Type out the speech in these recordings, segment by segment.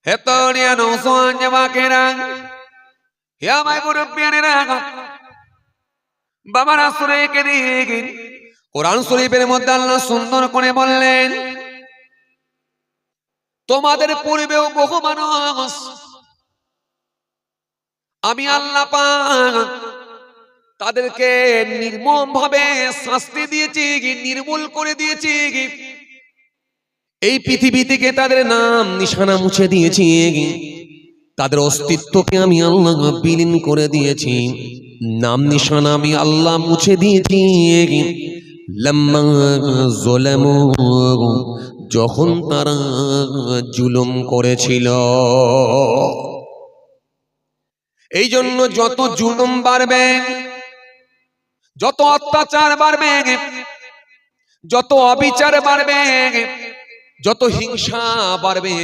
হে তরিয়া নৌসান জামাকেরা, হে আমার মুরব্বিয়ানেরা, বাবারা সূরা কারীম কোরআন শরীফের মধ্যে আল্লাহ সুন্দর করে বললেন, তোমাদের পূর্বেও বহু মানুষ আমি আল্লাহ পাক তাদেরকে নির্মম ভাবে শাস্তি দিয়েছি, নির্মূল করে দিয়েছি। এই পৃথিবী থেকে তাদের নাম নিশানা মুছে দিয়েছি, তাদের অস্তিত্বকে আমি আল্লাহ বিলীন করে দিয়েছি, নাম নিশানা আমি আল্লাহ মুছে দিয়েছি। লাম্মা যালামু, যখন তারা জুলুম করেছিল। এই জন্য যত জুলুম বাড়বে, যত অত্যাচার বাড়বে, যত অবিচার বাড়বে, যত হিংসা বাড়বে,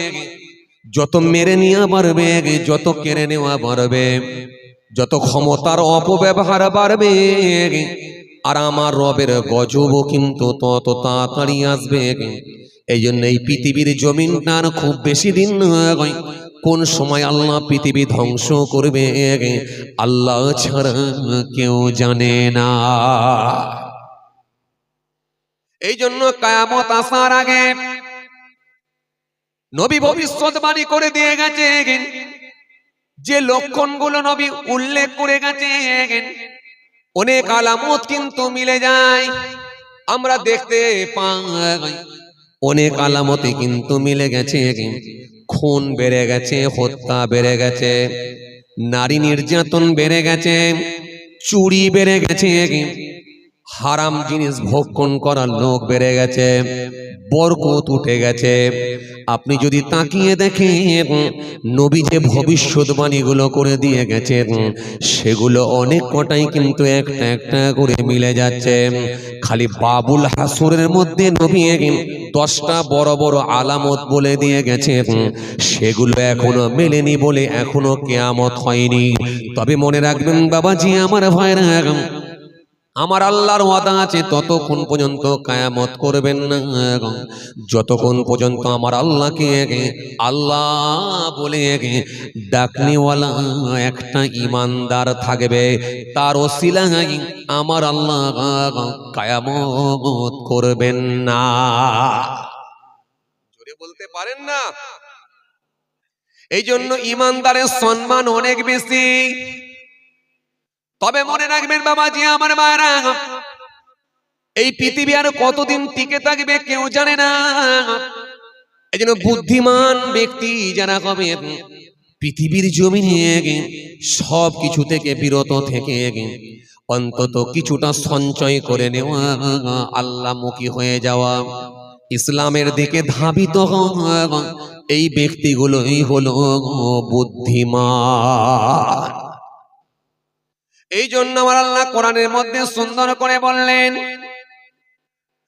যত মেরে নেওয়া বাড়বে, যত কেড়ে নেওয়া বাড়বে, যত ক্ষমতার অপব্যবহার বাড়বে, আর আমার রবের গজবও কিন্তু তত তাড়াতাড়ি আসবে। এই জন্য এই পৃথিবীর জমিনটার খুব বেশি দিন নয়, কোন সময় আল্লাহ পৃথিবী ধ্বংস করবে আল্লাহ ছাড়া কেউ জানে না। এই জন্য কিয়ামত আসার আগে নবী ভবিষ্যৎবাণী করে দিয়ে গেছেন, যে লক্ষণগুলো নবী উল্লেখ করে গেছেন, অনেক আলামত কিন্তু মিলে যায়, আমরা দেখতে পাই। অনেক আলামতে কিন্তু মিলে গেছে, খুন বেড়ে গেছে, হত্যা বেড়ে গেছে, নারী নির্যাতন বেড়ে গেছে, চুরি বেড়ে গেছে, হারাম জিনিস ভক্ষণ করার লোক বেড়ে গেছে, বরকত উঠে গেছে। আপনি যদি তাকিয়ে দেখেন, নবী যে ভবিষ্যৎবাণীগুলো করে দিয়ে গেছেন, সেগুলো অনেক কটাই কিন্তু একটা একটা করে মিলে যাচ্ছে। খালি বাবুল হাসরের মধ্যে নবী 10টা বড় বড় আলামত বলে দিয়ে গেছেন, সেগুলো এখনো মেলেনি বলে এখনো কিয়ামত হয়নি। তবে মনে রাখবেন বাবাজি, আমার ভাইরা, আমার আল্লাহর ওয়াদা আছে, ততক্ষণ পর্যন্ত কিয়ামত করবেন না যতক্ষণ পর্যন্ত আমার আল্লাহকে আল্লাহ বলে ডাকনেওয়ালা একটা ঈমানদার থাকবে, তার ওসিলায় আমার আল্লাহ কিয়ামত করবেন না। জোরে বলতে পারেন না? এই জন্য ঈমানদারের সম্মান অনেক বেশি। তবে মনে রাখবেন বাবাজি, আমার মায়েরা, এই পৃথিবী আর কতদিন টিকে থাকবে কেউ জানে না। এই জন্য বুদ্ধিমান ব্যক্তি যারা হবে, পৃথিবীর জমিনে সব কিছু থেকে বিরত থেকে অন্তত কিছুটা সঞ্চয় করে নেওয়া, আল্লাহমুখী হয়ে যাওয়া, ইসলামের দিকে ধাবিত হওয়া, এই ব্যক্তিগুলোই হলো বুদ্ধিমান। এই জন্য আমার আল্লাহ কোরআনের মধ্যে সুন্দর করে বললেন,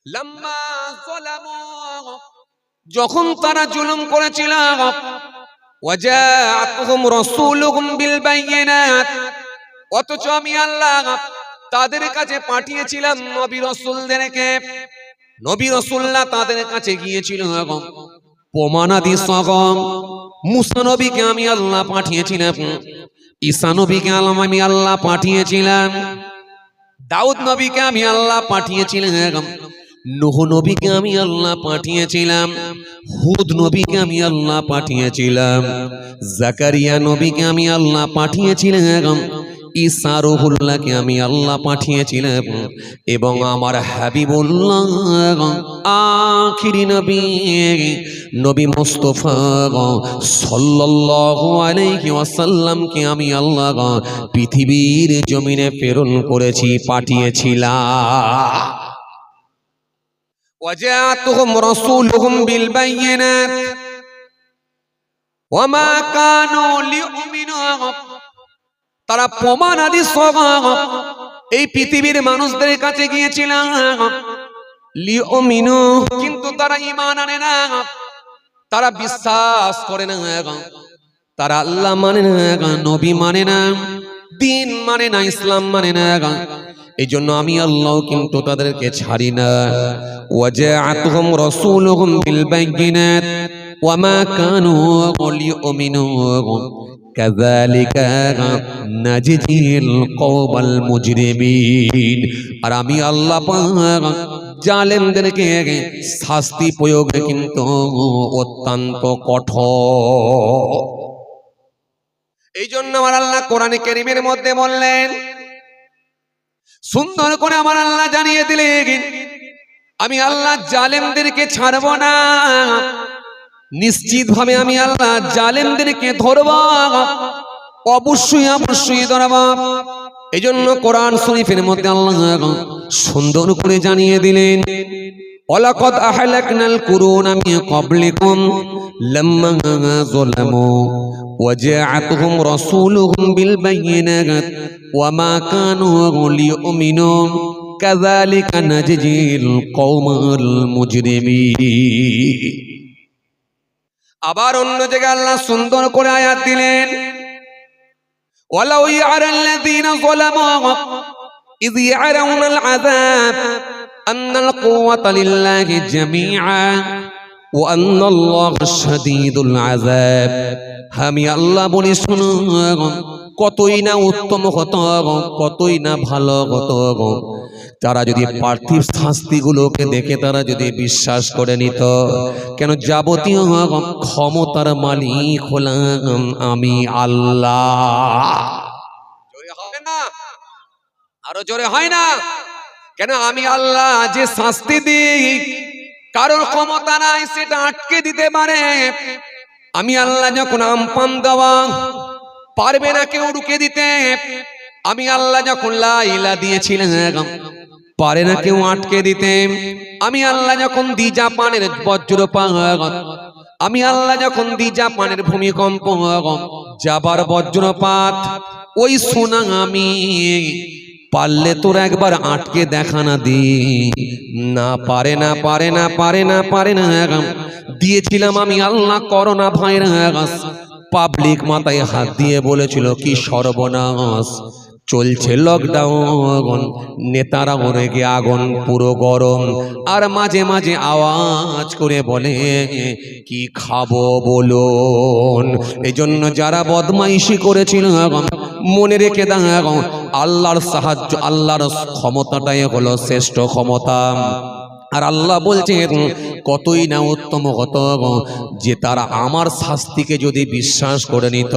লাম্মা যালামু, যখন তারা জুলুম করেছিল, ওয়াজাআতুহুম রাসূলুহুম বিল বাইয়িনাত, অথচ আমি আল্লাহ তাদের কাছে পাঠিয়েছিলাম নবী রাসূলদেরকে। নবী রাসূলরা তাদের কাছে গিয়েছিল প্রমাণাদি সহ। মুসা নবীকে আমি আল্লাহ পাঠিয়েছিলাম, ঈসা নবীকে আমি আল্লাহ পাঠিয়েছিলাম, দাউদ নবীকে আমি আল্লাহ পাঠিয়েছিলাম, নূহ নবীকে আমি আল্লাহ পাঠিয়েছিলাম, হুদ নবীকে আমি আল্লাহ পাঠিয়েছিলাম, জাকারিয়া নবীকে আমি আল্লাহ পাঠিয়েছিলাম, ঈসা রুহুল্লাহকে আমি আল্লাহ পাঠিয়েছিলাম, এবং আমার হাবিবুল্লাহ আখিরি নবী নবী মুস্তাফা সাল্লাল্লাহু আলাইহি ওয়াসাল্লামকে আমি আল্লাহ পৃথিবীর জমিনে প্রেরণ করেছি, পাঠিয়েছিলাম। ওয়াজাআতুহুম রাসূলুহুম বিল বাইয়িনাত ওয়া মা কানু লিউমিনু, তারা প্রমাণাদি সহ এই পৃথিবীর মানুষদের কাছে গিয়েছিল, লিউমিনু, কিন্তু তারা ঈমান আনে না, তারা বিশ্বাস করে না, তারা আল্লাহ মানে না, নবী মানে না, দিন মানে না, ইসলাম মানে না। এই জন্য আমি আল্লাহ কিন্তু তাদেরকে ছাড়ি না। ওয়াজাআতুহুম রাসূলুহুম বিল বাইয়িনাত, ওয়ামা কানু লিউমিনু কাযালিকা নাজজিল কওমাল মুজরিমিন। আর আমি আল্লাহ পাক জালেমদেরকে শাস্তি প্রয়োগে কিন্তু অত্যন্ত কঠোর। এই জন্য আমার আল্লাহ কোরআনে কারীমের মধ্যে বললেন, সুন্দর করে আমার আল্লাহ জানিয়ে দিলেন, আমি আল্লাহ জালেমদেরকে ছাড়ব না, নিশ্চিত ভাবে আমি আল্লাহ জালেমদেরকে ধরব, অবশ্যই অবশ্যই ধরব। এই জন্য কোরআন শরীফের মধ্যে আল্লাহ সুন্দর করে জানিয়ে দিলেন, ওয়ালাকাদ আহলাকনাল কুরুনা মিন ক্বাবলিকুম লাম্মা যালামু ওয়াজাআতহুম রাসূলুহুম বিল বায়িনাত ওয়ামা কানু লিউমিনু কাযালিকা নাজজিল কওমাল মুজরিমিন। আবার অন্য জায়গায় আল্লাহ সুন্দর করে আয়াত দিলেন, ওয়ালাউ ইয়ারাল্লাযীনা যালামু ইয ইয়ারাউনাল আযাব আন্নাল কুওয়াতা লিল্লাহি জামিআ ওয়া আন্নাল্লাহা শাদীদুল আযাব। আমি আল্লাহ বলি শুনো, কতই না উত্তম হতো, কতই না ভালো হতো তারা যদি পার্থিব শাস্তিগুলোকে দেখে তারা যদি বিশ্বাস করে নিত। কেন যাবতীয় ক্ষমতার মালিক হলাম আমি আল্লাহ। জোরে হবে না? আরো জোরে হয় না? কেন আমি আল্লাহ যে শাস্তি দিই কারোর ক্ষমতা নাই সেটা আটকে দিতে পারে। আমি আল্লাহ যখন আমপান দেওয়া পারবে না কেউ রুখে দিতে। আমি আল্লাহ যখন লা ইলাহা দিয়েছিলাম পারে না কেউ আটকে দিতে। আমি আল্লাহ যখন দি জাপানের বজ্রপাত, আমি আল্লাহ যখন দি জাপানের ভূমিকম্প, যাবার বজ্রপাত, ওই সুনামি পারলে তোর একবার আটকে দেখা না দি না, পারে না পারে না পারে না পারে না। দিয়েছিলাম আমি আল্লাহ করোনা ভাইরাস, পাবলিক মাথায় হাত দিয়ে বলেছিল কি সর্বনাশ, চলছে লকডাউন, নেতারা রেগে আগুন পুরো গরম, আর মাঝে মাঝে আওয়াজ করে বলে কি খাবো বলুন। এই জন্য যারা বদমাইশি করেছিল মনে রেখে দাও, আল্লাহর সাহায্য, আল্লাহর ক্ষমতাটাই হলো শ্রেষ্ঠ ক্ষমতা। আর আল্লাহ বলছেন কতই না উত্তম হতো যে তারা আমার শাস্তিকে যদি বিশ্বাস করে নিত।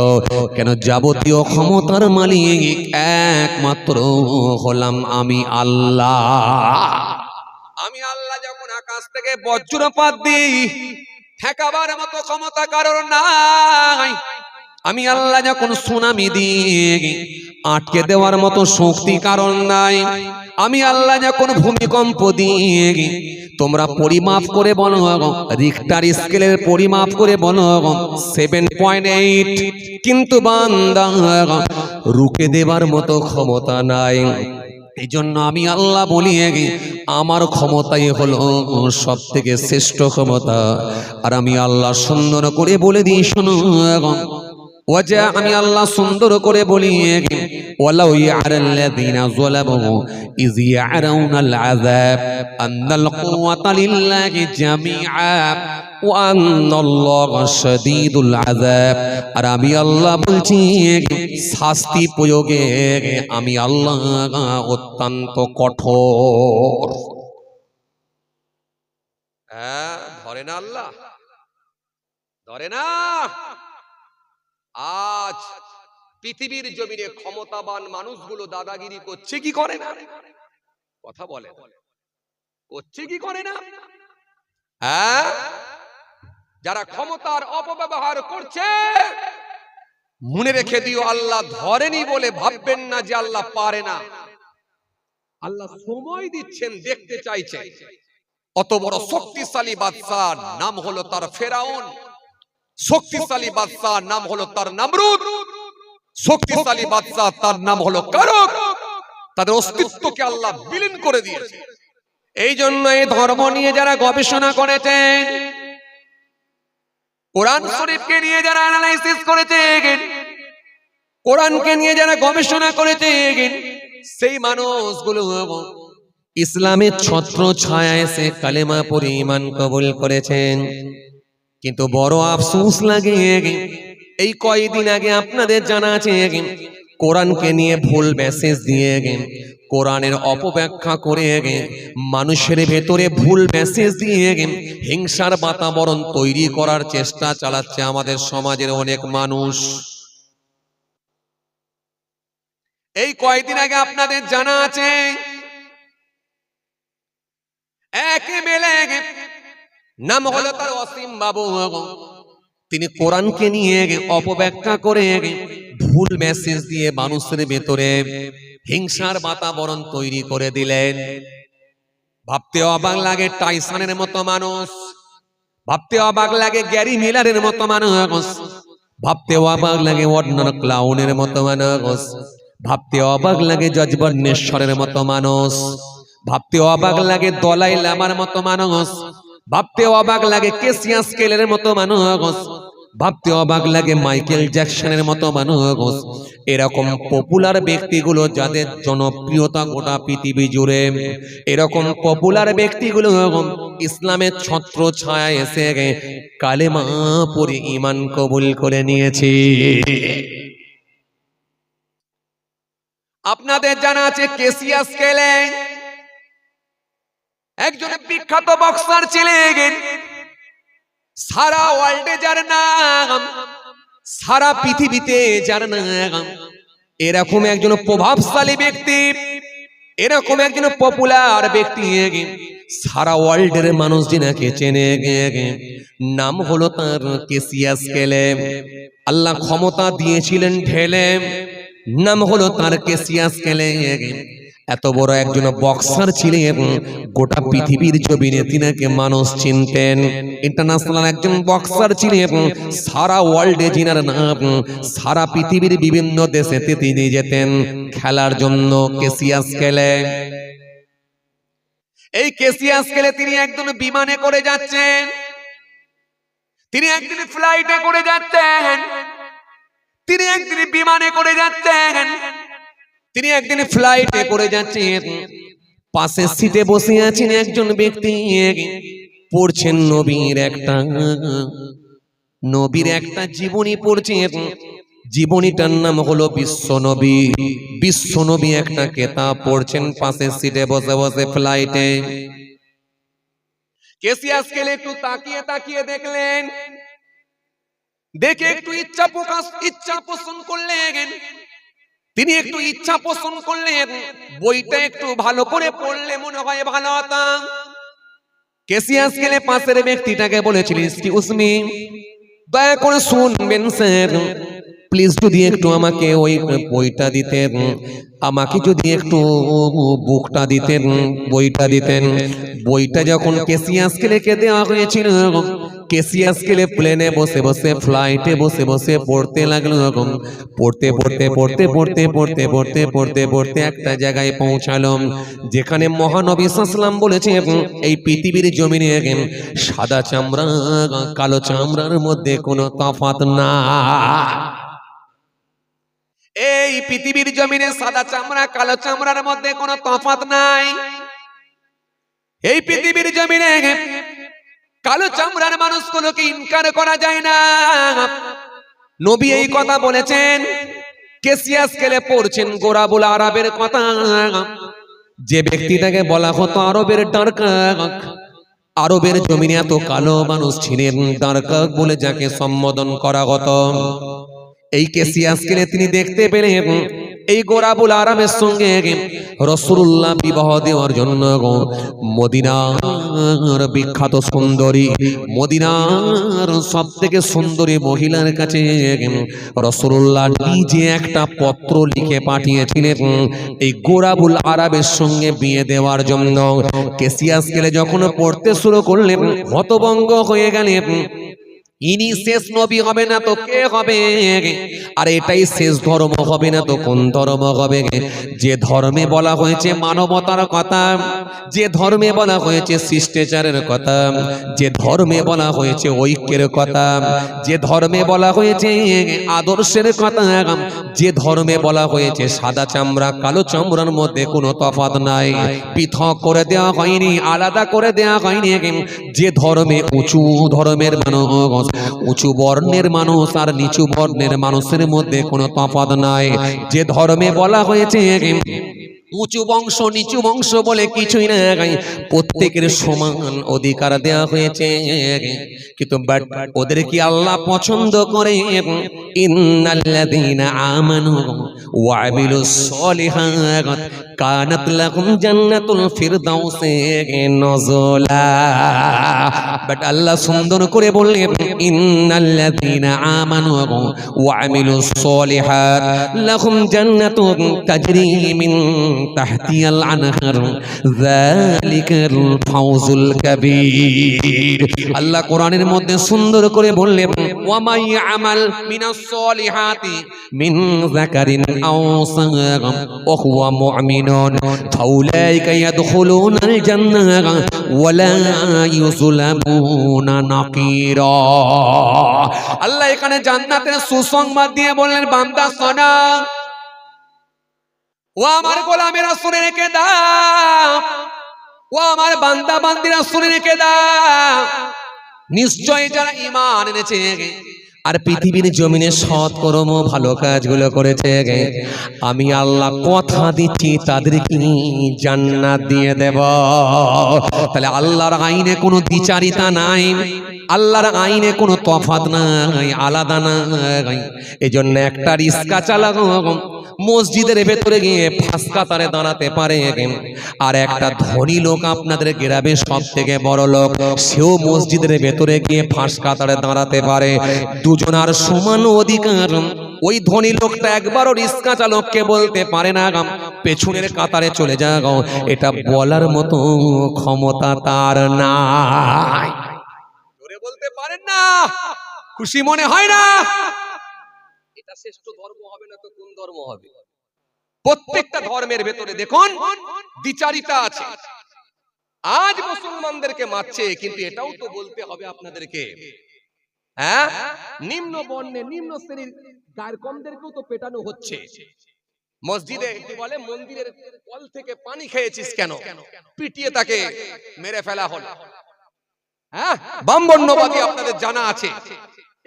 কেন যাবতীয় ক্ষমতার মালিক একমাত্র হলাম আমি আল্লাহ। আমি আল্লাহ যখন আকাশ থেকে বজ্রপাত দিই ঠেকাবার মতো ক্ষমতা কারোর নাই। আমি আল্লাহ যখন সুনামি দিই আটকে দেওয়ার মতো শক্তি কারণ নাই। আমি আল্লাহ যখন ভূমিকম্প দিই তোমরা পরিমাপ করে বলো, রিখটার স্কেলের পরিমাপ করে বলো 7.8, কিন্তু বান্দা রুখে দেবার মতো ক্ষমতা নাই। এই জন্য আমি আল্লাহ বলি আমার ক্ষমতাই হলো সব থেকে শ্রেষ্ঠ ক্ষমতা। আর আমি আল্লাহ সুন্দর করে বলে দিই শোনো, ওয়াজা আমি আল্লাহ সুন্দর করে বলি, ওয়ালাউ ইয়ারাল্লাযীনা যালামু ইয ইয়ারাউনাল আযাব আন্নাল কুওয়াতা লিল্লাহি জামিআ ওয়া আন্নাল্লাহা শাদীদুল আযাব। আর আমি আল্লাহ বলছি শাস্তি প্রয়োগে আমি আল্লাহ অত্যন্ত কঠোর। হ্যাঁ, ধরে না আল্লাহ, ধরে না। আজ পৃথিবীর জমিনে ক্ষমতাবান মানুষগুলো দাদাগিরি করছে কি করে না? কথা বলে, করছে কি করে না? হ্যাঁ, যারা ক্ষমতার অপব্যবহার করছে মনে রেখে দিও, আল্লাহ ধরেনি বলে ভাববেন না যে আল্লাহ পারে না। আল্লাহ সময় দিচ্ছেন, দেখতে চাইছেন। অত বড় শক্তিশালী বাদশাহ, নাম হলো তার ফেরাউন। শক্তিশালী বাদশাহ নাম হলো তার নমরুদ। শক্তিশালী বাদশাহ তার নাম হলো কারুন। তাদের অস্তিত্বকে আল্লাহ বিলীন করে দিয়েছে। এই জন্য এই ধর্ম নিয়ে যারা গবেষণা করেছেন, কোরআন শরীফকে নিয়ে যারা অ্যানালাইসিস করেছেন, কোরআনকে নিয়ে যারা গবেষণা করেছেন, সেই মানুষগুলো ইসলামের ছত্র ছায়া এসে কালেমা পড়ে ঈমান কবুল করেছেন। কিন্তু বড় আফসোস লাগে, এই কয়েকদিন আগে আপনাদের জানা আছে কোরআনকে নিয়ে ভুল মেসেজ দিয়ে কোরআনের অপব্যাখ্যা করে মানুষের ভেতরে ভুল মেসেজ দিয়ে হিংসার বাতাবরণ তৈরি করার চেষ্টা চালাচ্ছে আমাদের সমাজের অনেক মানুষ। এই কয়েকদিন আগে আপনাদের জানা আছে এক এমএলএ, নাম হলো তার অসীম বাবু, তিনি কোরআনকে নিয়ে অপব্যাখ্যা করে ভুল মেসেজ দিয়ে মানুষের ভেতরে হিংসার বাতাবরণ তৈরি করে দিলেন। ভাবতে অবাক লাগে টাইসনের মতো মানুষ, ভাবতে অবাক লাগে গ্যারি মিলারের মতো মানুষ, ভাবতে অবাক লাগে ওয়ার্নার ক্লাউনের মতো মানুষ, ভাবতে অবাক লাগে জজ বর্ণেশ্বরের মতো মানুষ, ভাবতে অবাক লাগে দলাই লামার মতো মানুষ, ভাবতে অবাক লাগে কেসিয়া স্কেলের মতো মানুষ, ভাবতে অবাক লাগে মাইকেল জ্যাকসনের মতো মানুষ। এরকম পপুলার ব্যক্তিগুলো যাদের জনপ্রিয়তা গোটা পৃথিবী জুড়ে, এরকম পপুলার ব্যক্তিগুলো ইসলামের ছত্র ছায়া এসে কালেমা পড়ে ঈমান কবুল করে নিয়েছে। আপনাদের জানা আছে কেসিয়া স্কেলে একজন বিখ্যাত বক্সার ছিলেন, সারা ওয়ার্ল্ডে যার নাম, সারা পৃথিবীতে যার নাম। এরকম একজন প্রভাবশালী ব্যক্তি, এরকম একজন পপুলার ব্যক্তি, সারা ওয়ার্ল্ডের মানুষ যিনাকে চেনে, নাম হলো তার কেসিয়া স্কেলে। আল্লাহ ক্ষমতা দিয়েছিলেন ঢেলে, নাম হলো তার কেসিয়া স্কেলে। এত বড় একজন বক্সার ছিলেন, গোটা পৃথিবীর জমিনে তিনাকে মানুষ চিনতেন। ইন্টারন্যাশনাল একজন বক্সার ছিলেন, সারা ওয়ার্ল্ডে যিনার নাম, সারা পৃথিবীর বিভিন্ন দেশে তিনি যেতেন খেলার জন্য কেসিয়া স্কেলে। এই কেসিয়া স্কেলে তিনি একদিন বিমানে করে যাচ্ছেন, তিনি একদিন ফ্লাইটে করে যাচ্ছেন, তিনি একদিন বিমানে করে যাচ্ছেন, তিনি একদিন ফ্লাইটে করে যাচ্ছেন। পাশের সিটে বসে আছেন একজন ব্যক্তি, পড়ছেন নবীর একটা জীবনী পড়ছেন। জীবনীটার নাম হলো বিশ্বনবী। বিশ্বনবী একটা কিতাব পড়ছেন পাশের সিটে বসে বসে ফ্লাইটে। কেসিয়া স্কেলে একটু তাকিয়ে তাকিয়ে দেখলেন, দেখে একটু ইচ্ছা পোষণ করলেন। তিনি একটু ইচ্ছা পোষণ করলেন বইটা একটু ভালো করে পড়লে মনে হয় ভালো হতো। কেসিয়া স্কেলে পাশের ব্যক্তিটাকে বলেছিলেন, এক্সকিউজ মি, দয়া করে শুনবেন স্যার, প্লিজ যদি একটু আমাকে ওই বইটা দিতেন, আমাকে যদি একটু বুকটা দিতেন, বইটা দিতেন। বইটা যখন কেসিয়া স্কেলেকে দেওয়া হয়েছিল, কেসিয়া স্কেলে প্লেনে বসে বসে, ফ্লাইটে বসে বসে পড়তে লাগলো। পড়তে পড়তে পড়তে পড়তে পড়তে পড়তে পড়তে পড়তে একটা জায়গায় পৌঁছালো যেখানে মহানবী সাল্লাল্লাহু আলাইহি বলেছে, এই পৃথিবীর জমিনে সাদা চামড়া কালো চামড়ার মধ্যে কোনো তফাৎ না। এই পৃথিবীর জমিনে সাদা চামড়া কালো চামড়ার মধ্যে কোনো তফাৎ নাই। এই পৃথিবীর জমিনে কালো চামড়ার মানুষগুলোকে ইনকার করা যায় না। নবী এই কথা বলেছেন। কেসিয়া স্কেলে পড়ছেন গোরাবুল আরবের কথা। যে ব্যক্তিটাকে বলা হতো আরবের ডারকাক, আরবের জমিনে এত কালো মানুষ ছিলেন, ডারকাক বলে যাকে সম্বোধন করা হতো। এই কেসিয়া স্কেলে তিনি দেখতে পেলেন এই গোরাবুল আরবের সঙ্গে রাসূলুল্লাহ বিবাহ দেওয়ার জন্য মদিনার বিখ্যাত সুন্দরী, মদিনার সবথেকে সুন্দরী মহিলার কাছে রাসূলুল্লাহ নিজে একটা পত্র লিখে পাঠিয়েছিলেন এই গোরাবুল আরবের সঙ্গে বিয়ে দেওয়ার জন্য। কেসিয়া স্কেলে যখন পড়তে শুরু করলেন হতভম্ব হয়ে গেলেন। ইনি শেষ নবী হবে না তো কে হবে? আর এটাই শেষ ধর্ম হবে না তো কোন ধর্ম হবে? যে ধর্মে বলা হয়েছে মানবতার কথা, যে ধর্মে বলা হয়েছে শিষ্টাচারের কথা, যে ধর্মে বলা হয়েছে ঐক্যের কথা, যে ধর্মে বলা হয়েছে আদর্শের কথা, যে ধর্মে বলা হয়েছে সাদা চামড়া কালো চামড়ার মধ্যে কোনো তফাৎ নাই, পৃথক করে দেওয়া হয়নি, আলাদা করে দেওয়া হয়নি, যে ধর্মে উঁচু ধর্মের মানুষ, উঁচু বর্ণের মানুষ আর নিচু বর্ণের মানুষের মধ্যে কোনো তফাৎ নাই, যে ধর্মে বলা হয়েছে উঁচু বংশ নিচু বংশ বলে কিছুই না, প্রত্যেকের সমান অধিকার দেওয়া হয়েছে। কিন্তু বাট ওদের কি আল্লাহ পছন্দ করে? ইন্নাল্লাযীনা আমানু ওয়া আমিলুস সলিহাত কানাত লাহুম জান্নাতুল ফিরদাউসি নুজুলা। বাট আল্লাহ সুন্দর করে বললেন ইন্নাল্লাযীনা আমানু ওয়া আমিলুস সলিহাত লাহুম জান্নাতুন তাজরি মিন তাহতিয়াল আনহার যালিকাল ফাউজুল কাবীর। আল্লাহ কোরআনের মধ্যে সুন্দর করে বললেন ওয়া মাই আমাল মিনাস সলিহাতি মিন যাকারিন আও উনসা ওয়া হুয়া মুমিনুন ফাউলাইকা ইয়াদখুলুনাল জান্নাহ ওয়া লা ইউযলামুনা নাকিরা। আল্লাহ এখানে জান্নাতের সুসংবাদ দিয়ে বললেন বান্দা শোনো, ও আমার গোলামেরা শুনে রেখে দাও, ও আমার বান্দা বান্দিরা শুনে রেখে দাও, নিশ্চয় যারা ঈমান এনেছে আর পৃথিবীর জমিনে সৎ কর্ম ভালো কাজগুলো করেছে, আমি আল্লাহ কথা দিচ্ছি তাদেরকে জান্নাত দিয়ে দেব। তাহলে আল্লাহর আইনে কোনো দ্বিচারিতা নাই, আল্লাহর আইনে কোনো তফাৎ নাই, আলাদা নাই। এজন্য একটা রিস্কা চালাগো মসজিদের ভেতরে গিয়ে ফাঁস কাতারে দাঁড়াতে পারে, আর একটা ধনী লোক আপনাদের গ্রামে সব থেকে বড় লোক, সেও মসজিদের ভেতরে গিয়ে ফাঁস কাতারে দাঁড়াতে পারে। দুজনার সমান অধিকার। ওই ধনী লোকটা একবারও রিস্কা চালককে বলতে পারে না পেছনের কাতারে চলে যাও, এটা বলার মতো ক্ষমতা তার নাই। জোরে বলতে পারেন না? খুশি মনে হয় না? এটা শ্রেষ্ঠ ধর্ম হবে না তো কোন ধর্ম হবে? প্রত্যেকটা ধর্মের ভেতরে দেখুন দ্বিচারিতা আছে। আজ মুসলমানদেরকে মারছে, কিন্তু এটাও তো বলতে হবে আপনাদেরকে, হ্যাঁ, নিম্ন বর্ণে নিম্ন শ্রেণীর গায়ের কমদেরকেও তো পেটানো হচ্ছে। মসজিদে কি বলে, মন্দিরের কল থেকে পানি খেয়েছিস কেন, পিটিয়ে তাকে মেরে ফেলা হলো। হ্যাঁ, বামবর্ণবাদী আপনাদের জানা আছে,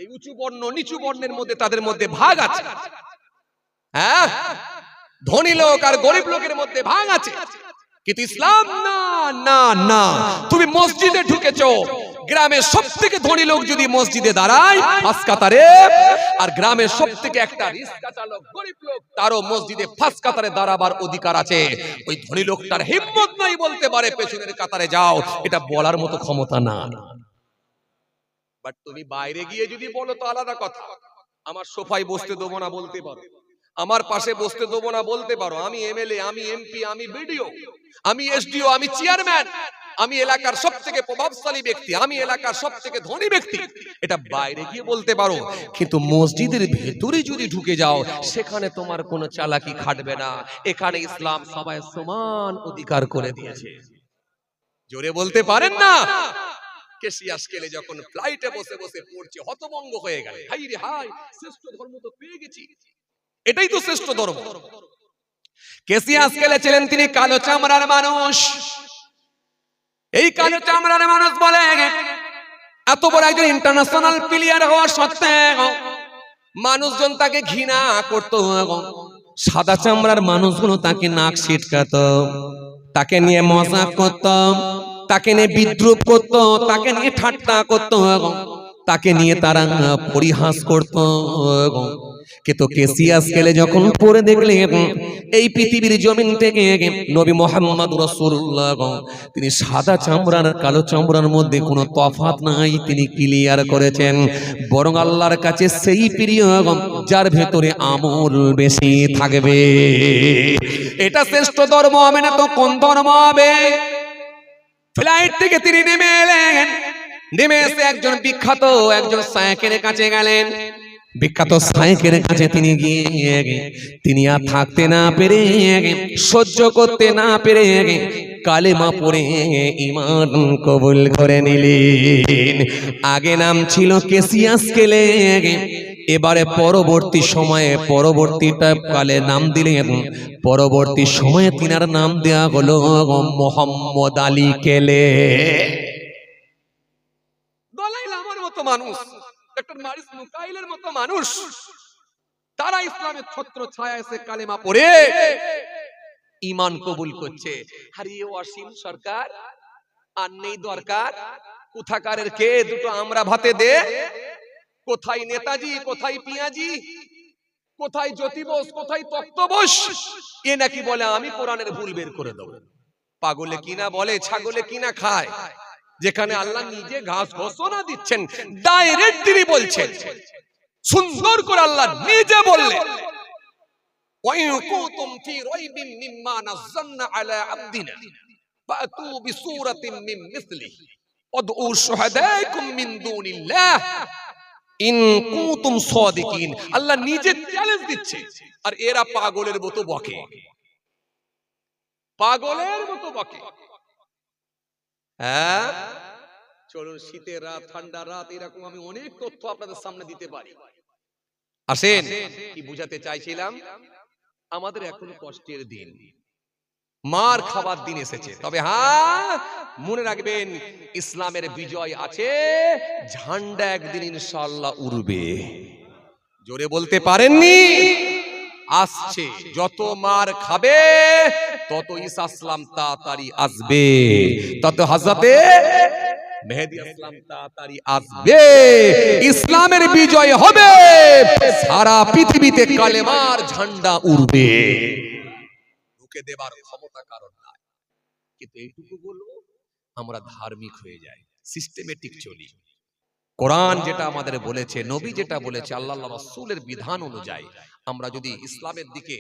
এই উঁচু বর্ণ নিচু বর্ণের মধ্যে তাদের মধ্যে ভাগ আছে। হ্যাঁ, ধনী লোক আর গরিব লোকের মধ্যে ভাগ আছে। কিন্তু ইসলাম না না না, তুমি মসজিদে ঢুকেছো, গ্রামের সবথেকে ধনী লোক যদি মসজিদে দাঁড়ায় ফাঁস কাতারে, আর গ্রামের সবথেকে একটা রিক্সা চালক গরিব লোক, তারও মসজিদে ফাঁস কাতারে দাঁড়াবার অধিকার আছে। ওই ধনী লোকটার হিম্মত নাই বলতে পারে পেছনের কাতারে যাও, এটা বলার মতো ক্ষমতা না। বাট তুমি বাইরে গিয়ে যদি বলো তো আলাদা কথা। আমার সোফায় বসতে দেবো না বলতে পারো, আমার পাশে বসতে দেবো না বলতে পারো, আমি এমএলএ, আমি এমপি, আমি বিডিও, আমি এসডিও, আমি চেয়ারম্যান, আমি এলাকার সবথেকে প্রভাবশালী ব্যক্তি, আমি এলাকার সবথেকে ধনী ব্যক্তি, এটা বাইরে গিয়ে বলতে পারো। কিন্তু মসজিদের ভেতরে যদি ঢুকে যাও, সেখানে তোমার কোনো চালাকি খাটবে না। এখানে ইসলাম সবাই সমান অধিকার করে দিয়েছে। জোরে বলতে পারেন না? কেশিয়াস কেলে যখন ফ্লাইটে বসে বসে পড়ছে, হতভম্ব হয়ে গেল, হাই রে হাই, শ্রেষ্ঠ ধর্ম তো পেয়ে গেছি, এটাই তো শ্রেষ্ঠ ধর্ম। কেশিয়াস কেলে ছিলেন তিনি কালো চামড়ার মানুষ। এই কালো চামড়ার মানুষ বলে এত বড় একজন ইন্টারন্যাশনাল প্লেয়ার হওয়া সত্ত্বেও মানুষজন তাকে ঘৃণা করত। সাদা চামড়ার মানুষগুলো তাকে নাক ছিটকাত, তাকে নিয়ে মজা করত, তাকে নিয়ে বিদ্রুপ করত, তাকে নিয়ে ঠাট্টা করত, তাকে নিয়ে তারা পরিহাস করত। কিন্তু কেশিয়াস কেলে যখন পড়ে দেখলেন এই পৃথিবীর জমিন থেকে নবী মুহাম্মদ রাসূলুল্লাহ তিনি সাদা চামড়ার কালো চামড়ার মধ্যে কোনো তফাৎ নাই, তিনি ক্লিয়ার করেছেন। বরং আল্লাহর কাছে সেই প্রিয় যার ভেতরে আমল বেশি থাকবে, এটা শ্রেষ্ঠ ধর্ম হবে না তো কোন ধর্ম হবে? ফ্লাইট থেকে তিনি নেমে এলেন, নেমে এসে একজন বিখ্যাত একজন শায়েখের কাছে গেলেন। বিখ্যাত শায়েখের কাছে তিনি গিয়ে তিনি আর থাকতে না পেরে, সহ্য করতে না পেরে কালেমা পড়ে ঈমান কবুল করে নিলেন। আগে নাম ছিল কেসিয়াস কেলে, এবারে পরবর্তী সময়ে পরবর্তীটা কালে নাম দিলেন। পরবর্তী সময়ে তিনার নাম দেয়া হলো মোহাম্মদ আলী কেলে। দলাই লামার মতো মানুষ, ডক্টর মারিস মুকাইলের মতো মানুষ, তারা ইসলামের ছত্র ছায়া এসে কালেমা পড়ে ঈমান কবুল করছে। আর এই ওয়াসিম সরকার আর নেই দরকার, কোথাকারের কে দুটো আমরা ভাতে দে, কোথায় নেতাজি, কোথায় পিয়াজি, কোথায় জ্যোতি বোস, কোথায় তক্ত বোস, এ নাকি বলে আমি কোরআনের ভুল বের করে দেব। পাগলে কিনা বলে, ছাগলে কিনা খায়, যেখানে আল্লাহ নিজে ঘাস ঘোষণা দিচ্ছেন, ডাইরেক্ট তিনি বলছেন, সুন্দর করে আল্লাহ নিজে বললেন, ওয়াইন কুনতুম ফি রাইবিন মিম্মা নাযালনা আলা আবদিনা ফাতু বিসূরাতিন মিন মিসলিহি ওয়াদউ শুহাদাকুম মিন দুনিল্লাহ ইন কুনতুম সাদিকিন। আল্লাহ নিজে চ্যালেঞ্জ দিচ্ছে, আর এরা পাগলের মতো বকে, পাগলের মতো বকে। হ্যাঁ, চলুন শীতের রাত, ঠান্ডা রাত, এরকম আমি অনেক তথ্য আপনাদের সামনে দিতে পারি। আসেন, কি বুঝাতে চাইছিলাম, আমাদের এখন কষ্টের দিন, মার খাবার দিন এসেছে। তবে হ্যাঁ, মনে রাখবেন ইসলামের বিজয় আছে, ঝান্ডা একদিন ইনশাআল্লাহ উড়বে। জোরে বলতে পারেননি? আসছে, যত মার খাবে তত ঈসা ইসলাম তাড়াতাড়ি আসবে, তত হযরতে মেহেদী ইসলাম তাড়াতাড়ি আসবে, ইসলামের বিজয় হবে, সারা পৃথিবীতে কালেমার ঝান্ডা উড়বে। রুখে দেবার ক্ষমতা কারণ নাই, কিন্তু এইটুকু বলবো, আমরা ধার্মিক হয়ে যাই, সিস্টেমেটিক চলি। কোরআন যেটা আমাদের বলেছে, নবী যেটা বলেছে, আল্লাহ রাসূলের বিধান অনুযায়ী আমরা যদি ইসলামের দিকে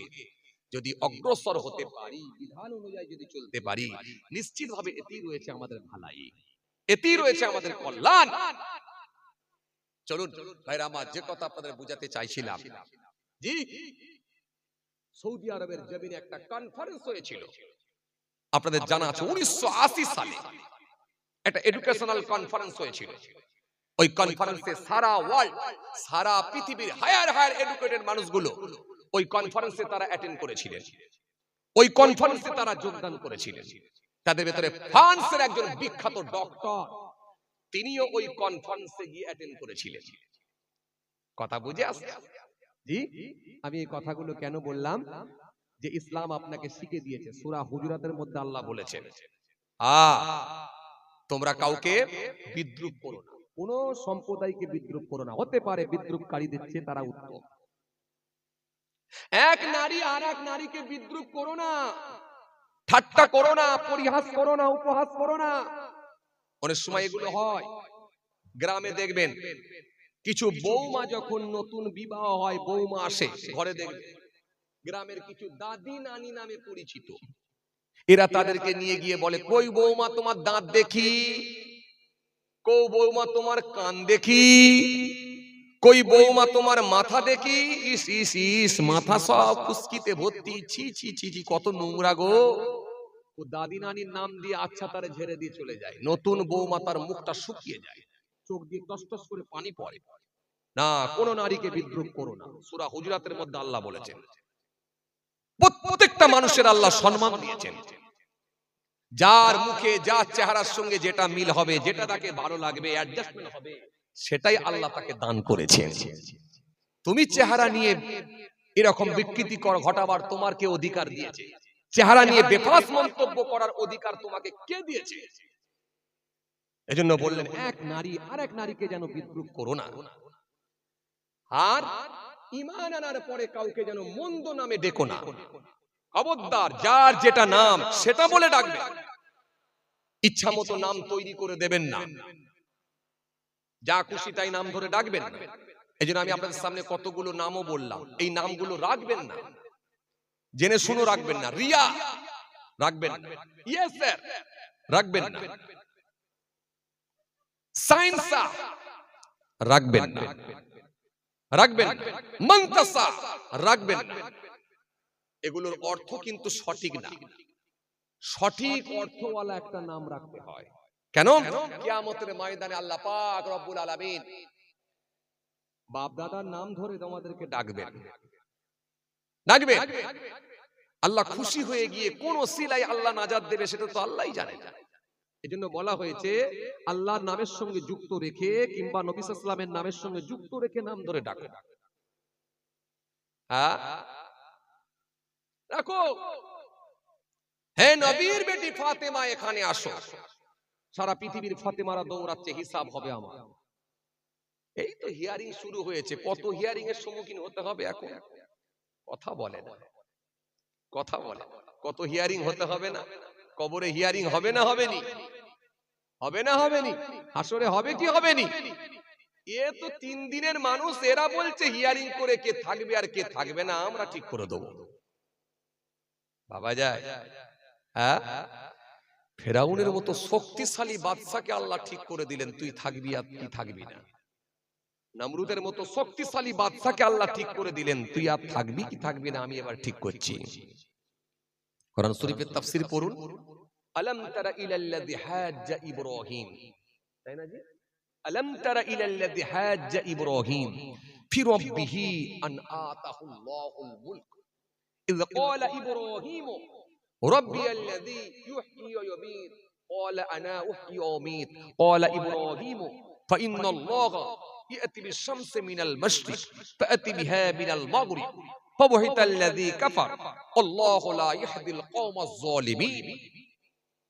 যদি অগ্রসর হতে পারি, বিধান অনুযায়ী যদি চলতে পারি, নিশ্চিতভাবে এতেই রয়েছে আমাদের ভালাই, এতেই রয়েছে আমাদের কল্যাণ। চলুন ভাইরা আমার, যে কথা আপনাদের বুঝাতে চাইছিলাম, জি, সৌদি আরবের জমিনে একটা কনফারেন্স হয়েছিল, আপনাদের জানা আছে 1980 সালে একটা এডুকেশনাল কনফারেন্স হয়েছিল। ওই কনফারেন্সে সারা ওয়ার্ল্ড, সারা পৃথিবীর হায়ার এডুকেটেড মানুষগুলো ওই কনফারেন্সে তারা অ্যাটেন্ড করেছিলেন, ওই কনফারেন্সে তারা যোগদান করেছিলেন। তাদের ভেতরে ফ্রান্সের একজন বিখ্যাত ডক্টর, তিনিও ওই কনফারেন্সে গিয়ে অ্যাটেন্ড করেছিলেন। কথা বুঝে আসছে? জি, আমি এই কথাগুলো কেন বললাম, যে ইসলাম আপনাকে শিখে দিয়েছে। সূরা হুজুরাতের মধ্যে আল্লাহ বলেছেন, তোমরা কাউকে বিদ্রূপ করো না, কোন সম্প্রদায়কে বিদ্রূপ করো না। হতে পারে বিদ্রূপকারীদের চেয়ে তারা উত্তম। এক নারী আর এক নারীকে বিদ্রূপ করো না, ঠাট্টা করো না, পরিহাস করো না, উপহাস করো না। অনেক সময় এগুলো হয়, গ্রামে দেখবেন কিছু বৌমা যখন নতুন বিবাহ হয়, বৌমা আসে ঘরে, দেখবেন গ্রামের কিছু দাদি নানি নামে পরিচিত, এরা তাদেরকে নিয়ে গিয়ে বলে, কই বৌমা তোমার দাঁত দেখি, কই বৌমা তোমার কান দেখি, কই বৌমা তোমার মাথা দেখি, ইস ইস ইস, মাথা সব খুশকিতে ভর্তি, ছি ছি ছি ছি, কত নোংরা গো। ও দাদি নানির নাম দিয়ে আচ্ছা তারে ঝেড়ে দিয়ে চলে যায়। নতুন বৌমা তার মুখটা শুকিয়ে যায়, চোখ দিয়ে টস টস করে পানি পড়ে। না, কোন নারীকে বিদ্রূপ করো না, সূরা হুজুরাতের মধ্যে আল্লাহ বলেছেন। প্রত্যেকটা মানুষের আল্লাহ সম্মান দিয়েছেন, যার মুখে যার চেহারার সঙ্গে যেটা মিল হবে, যেটা তাকে ভালো লাগবে, অ্যাডজাস্টমেন্ট হবে, সেটাই আল্লাহ তাকে দান করেছেন। তুমি চেহারা নিয়ে এরকম বিকৃতি ঘটাবার তোমার কে অধিকার দিয়েছে? চেহারা নিয়ে বেফাস মন্তব্য করার অধিকার তোমাকে কে দিয়েছে? এজন্য বললেন, এক নারী আর এক নারীকে যেন বিদ্রূপ করো না, আর ঈমান আনার পরে কাউকে যেন মন্দ নামে ডেকো না। খবরদার, যার যেটা নাম সেটা বলে ডাকবে, ইচ্ছা মতো নাম তৈরি করে দেবেন না, যা খুশি তাই নাম ধরে ডাকবেন না। এজন্য আমি আপনাদের সামনে কতগুলো নামও বললাম, এই নামগুলো রাখবেন না, জেনে শুনো রাখবেন না। রিয়া রাখবেন না, ইয়েস স্যার রাখবেন না, সাইন্সা রাখবেন না, রাখবেন না। মানতাসা রাখবেন না। এগুলোর অর্থ কিন্তু সঠিক না। সঠিক অর্থওয়ালা একটা নাম রাখতে হয়। কেন? কিয়ামতের ময়দানে আল্লাহ পাক রব্বুল আলামিন বাপ দাদার নাম ধরে তোমাদেরকে ডাকবেন, ডাকবেন। আল্লাহ খুশি হয়ে গিয়ে কোন ওসিলায় আল্লাহ নাজাত দেবে সেটা তো আল্লাহই জানে। এজন্য বলা হয়েছে আল্লাহর নামের সঙ্গে যুক্ত রেখে কিংবা নবী সাল্লাল্লাহু আলাইহি ওয়াসাল্লামের নামের সঙ্গে যুক্ত রেখে নাম ধরে ডাকো। হ্যাঁ, রাখো। হে নবীর বেটি ফাতেমা এখানে আসো। সারা পৃথিবীর ফাতেমারা দৌড়াচ্ছে, হিসাব হবে আমার। এই তো হিয়ারিং শুরু হয়েছে, কত হিয়ারিং এর সম্মুখীন হতে হবে এখন। কথা বলে না, কথা বলে। কত হিয়ারিং হতে হবে না? কবরে হিয়ারিং হবে না হবে নি? হবে না হবে নি? হাসরে হবে কি হবে নি? এ তো 3 দিনের মানুষ, এরা বলছে হিয়ারিং করে কে থাকবে আর কে থাকবে না আমরা ঠিক করে দেব। বাবা যায়। হ্যাঁ, ফেরাউনের মতো শক্তিশালী বাদশাকে আল্লাহ ঠিক করে দিলেন তুই থাকবি আর তুই থাকবি না। নমরুদের মতো শক্তিশালী বাদশাকে আল্লাহ ঠিক করে দিলেন তুই আর থাকবি কি থাকবি না আমি এবার ঠিক করছি। কোরআন শরীফের তাফসীর পড়ুন। আলাম তারা ইলাল্লাযী হাজ্জা ইব্রাহিম, তাই না জি? আলাম তারা ইলাল্লাযী হাজ্জা ইব্রাহিম ফি রাব্বিহি আন আতাহুল্লাহুল মুলক ইয ক্বালা ইব্রাহিম রাব্বিয়াল্লাযী ইউহয়ী ওয়া ইউমীত ক্বালা আনা উহয়ী ওয়া উমীত ক্বালা ইব্রাহিম ফাইন্নাল্লাহা ইয়াতি বিশ-শামসি মিনাল মাশরিক ফাআতি বিহা মিনাল মাগরিব ফাবুহিতাল্লাযী কাফার আল্লাহু লা ইয়াহদিল কওমাজ যালিমিন।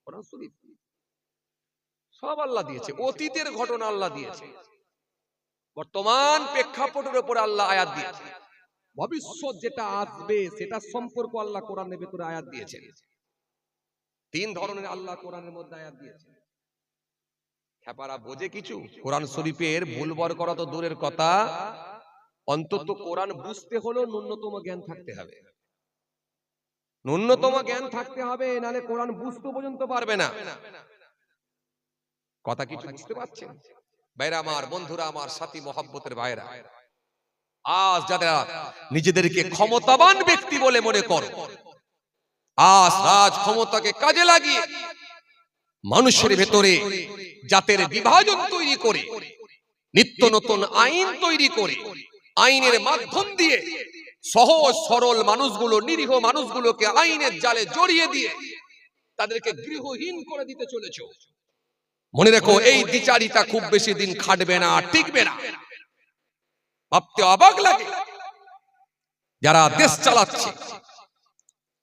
কোরআন শরীফ সব আল্লাহ দিয়েছে, অতীতের ঘটনা আল্লাহ দিয়েছে, বর্তমান প্রেক্ষাপটের উপর আল্লাহ আয়াত দিয়েছে, ভবিষ্যৎ যেটা আসবে সেটা সম্পর্ক আল্লাহ কোরআনের ভিতরে আয়াত দিয়েছেন। 3 ধরনের আল্লাহ কোরআনের মধ্যে আয়াত দিয়েছেন। খেপারা বোঝে কিছু? কোরআন শরীফের ভুলবার করা তো দূরের কথা, অন্তত কোরআন বুঝতে হলেও ন্যূনতম জ্ঞান থাকতে হবে। ন্যূনতম জ্ঞান থাকতে হবে, নালে কোরআন বুঝতে পর্যন্ত পারবে না। কথা কিছু বুঝতে পারছেন? ভাইরা আমার, বন্ধুরা আমার, সাথী মহব্বতের ভাইরা, আজ যারা নিজেদেরকে ক্ষমতাবান ব্যক্তি বলে মনে করো, আজ রাজ ক্ষমতাকে কাজে লাগিয়ে মানুষের ভেতরে জাতের বিভাজন তৈরি করে, নিত্য নতুন আইন তৈরি করে, আইনের মাধ্যম দিয়ে সহজ সরল মানুষগুলো, নিরীহ মানুষগুলোকে আইনের জালে জড়িয়ে দিয়ে তাদেরকে গৃহহীন করে দিতে চলেছো। মনে রেখো, এই দ্বিচারিতা খুব বেশি দিন খাটবে না, টিকবে না। ভাবতে অবাক লাগে, যারা দেশ চালাচ্ছে,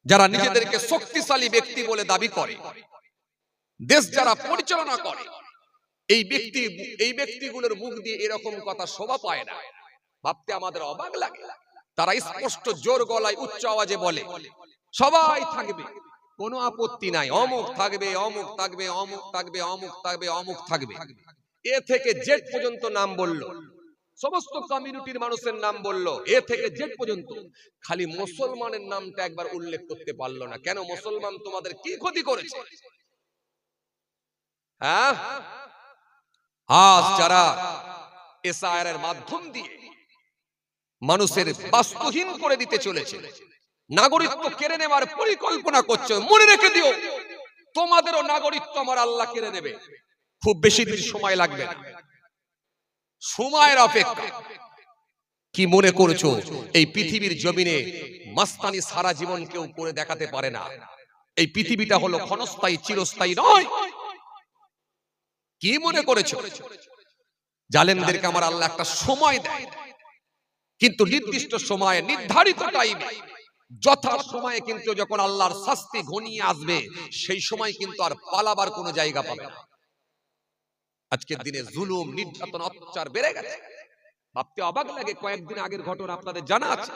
যারা নিজেদেরকে শক্তিশালী ব্যক্তি বলে দাবি করে, দেশ যারা পরিচালনা করে, এই ব্যক্তিগুলোর মুখ দিয়ে এরকম কথা শোভা পায় না। ভাবতে আমাদের অবাক লাগে। তারা স্পষ্ট জোর গলায় উচ্চ আওয়াজে বলে সবাই থাকবে, কোনো আপত্তি নাই, অমুক থাকবে, অমুক থাকবে, অমুক থাকবে, অমুক থাকবে, অমুক থাকবে। এ থেকে জেড পর্যন্ত নাম বলল, সমস্ত কমিউনিটির মানুষের নাম বলল, এ থেকে জেড পর্যন্ত। খালি মুসলমানের নামটা একবার উল্লেখ করতে পারলো না। কেন? মুসলমান তোমাদের কি ক্ষতি করেছে? হ্যাঁ, আজ যারা এসআইআর এর মাধ্যম দিয়ে মানুষের বাস্তুহীন করে দিতে চলেছে, নাগরিকত্ব কেড়ে নেওয়ার পরিকল্পনা করছে, মনে রেখে দিও, তোমাদেরও নাগরিকত্ব আমার আল্লাহ কেড়ে নেবে। খুব বেশি দিন সময় লাগবে না, সময়ের অপেক্ষা। কি মনে করছো এই পৃথিবীর জমিনে মাস্তানি সারা জীবন কেউ করে দেখাতে পারে না? এই পৃথিবীটা হলো ক্ষণস্থায়ী, চিরস্থায়ী নয়। কি মনে করেছো জালেমদেরকে আমার আল্লাহ একটা সময় দেয়, কিন্তু নির্দিষ্ট সময়ে, নির্ধারিত টাইমে, যথা সময়ে, কিন্তু যখন আল্লাহর শাস্তি ঘনিয়ে আসবে সেই সময় কিন্তু আর পালাবার কোনো জায়গা পাবে না। আজকের দিনে জুলুম, নির্যাতন, অত্যাচার বেড়ে গেছে। ভাবতে অবাক লাগে, কয়েকদিন আগের ঘটনা আপনাদের জানা আছে।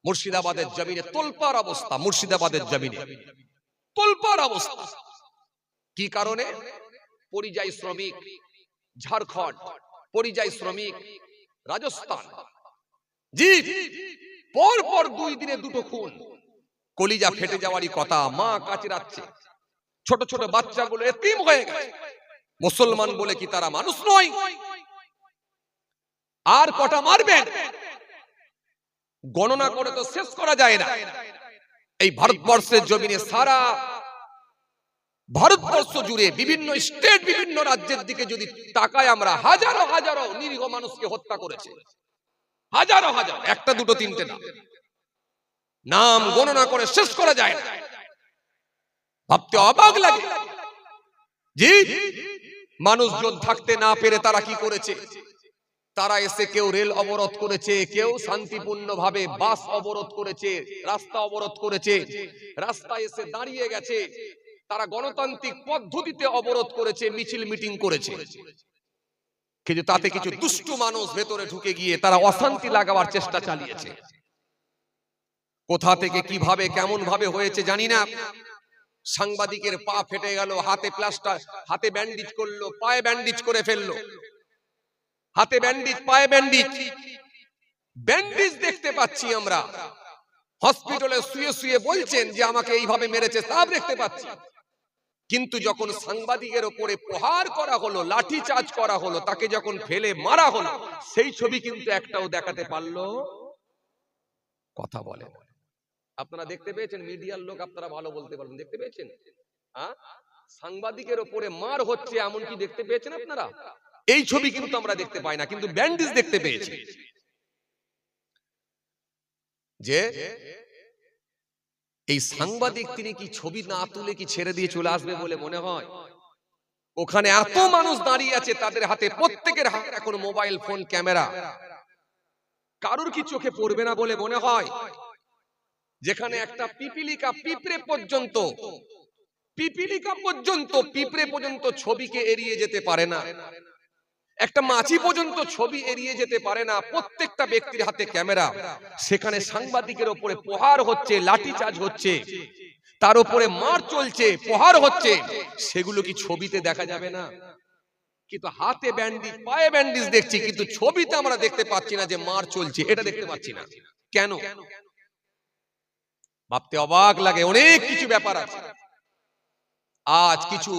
মুর্শিদাবাদের জমিনে তোলপাড় অবস্থা, মুর্শিদাবাদের জমিনে তোলপাড় অবস্থা। কি কারণে? পরিযায়ী শ্রমিক ঝাড়খণ্ড, পরিযায়ী শ্রমিক রাজস্থান, জি, পর পর 2 দিনে 2টো খুন। কলিজা ফেটে যাওয়ারই কথা। মা কাচরাচ্ছে, ছোট ছোট বাচ্চাগুলো এতিম হয়ে গেছে। মুসলমান বলে কি তারা মানুষ নয়? আর কটা মারবেন? গণনা করে তো শেষ করা যায় না। এই ভারতবর্ষের জমিনে সারা ভারতবর্ষ জুড়ে বিভিন্ন স্টেট, বিভিন্ন রাজ্যের দিকে যদি তাকাই আমরা, হাজারো হাজারো নিরীহ মানুষকে হত্যা করেছে। হাজারো হাজার, একটা দুটো তিনটে না, নাম গণনা করে শেষ করা যায় না। ভাবতে অবাক লাগে। জি, মানুষজন থাকতে না পেরে তারা কি করেছে? তারা এসে কেউ রেল অবরোধ করেছে, কেউ শান্তিপূর্ণভাবে বাস অবরোধ করেছে, রাস্তা অবরোধ করেছে, রাস্তায় এসে দাঁড়িয়ে গেছে। তারা গণতান্ত্রিক পদ্ধতিতে অবরোধ করেছে, মিছিল মিটিং করেছে। কিন্তু তাতে কিছু দুষ্টু মানুষ ভেতরে ঢুকে গিয়ে তারা অশান্তি লাগাবার চেষ্টা চালিয়েছে। কোথা থেকে কিভাবে কেমন ভাবে হয়েছে জানি না। সাংবাদিকের পা ফেটে গেল, হাতে প্লাস্টার, হাতে ব্যান্ডেজ করলো, পায়ে ব্যান্ডেজ করে ফেললো। হাতে ব্যান্ডেজ, পায়ে ব্যান্ডেজ, ব্যান্ডেজ দেখতে পাচ্ছি আমরা। হসপিটালে শুয়ে শুয়ে বলছেন যে আমাকে এইভাবে মেরেছে, সব দেখতে পাচ্ছি। কিন্তু যখন সাংবাদিকের উপরে প্রহার করা হলো, লাঠি চার্জ করা হলো, তাকে যখন ফেলে মারা হলো, সেই ছবি কিন্তু একটাও দেখাতে পারলো। কথা বলে আপনারা দেখতে পেয়েছেন? মিডিয়ার লোক আপনারা ভালো বলতে পারবেন, দেখতে পেয়েছেন? সাংবাদিকের উপরে মার হচ্ছে এমন কি দেখতে পেয়েছেন আপনারা? এই ছবি কিন্তু আমরা দেখতে পাই না, কিন্তু ব্যান্ডেজ দেখতে পেয়েছি। যে এই সাংবাদিক তিনি কি ছবি না তুলে কি ছেড়ে দিয়ে চলে আসবে বলে মনে হয়? ওখানে এত মানুষ দাঁড়িয়ে আছে, তাদের হাতে, প্রত্যেকের হাতে এখন মোবাইল ফোন, ক্যামেরা। কারুর কি চোখে পড়বে না বলে মনে হয়? যেখানে একটা পিপিলিকা, পিঁপড়ে পর্যন্ত, পিঁপড়ে পর্যন্ত ছবিকে এড়িয়ে যেতে পারে না, একটা মাছি পর্যন্ত ছবি এড়িয়ে যেতে পারে না, প্রত্যেকটা ব্যক্তির হাতে ক্যামেরা। সেখানে সাংবাদিকের উপরে প্রহার হচ্ছে, লাঠি চার্জ হচ্ছে, তার উপরে মার চলছে, প্রহার হচ্ছে, সেগুলো কি ছবিতে দেখা যাবে না? কিন্তু হাতে ব্যান্ডেজ, পায়ে ব্যান্ডেজ দেখছি, কিন্তু ছবিতে আমরা দেখতে পাচ্ছি না যে মার চলছে, এটা দেখতে পাচ্ছি না কেন? ভাবতে অবাক লাগে। অনেক কিছু ব্যাপার আছে। আজ কিছু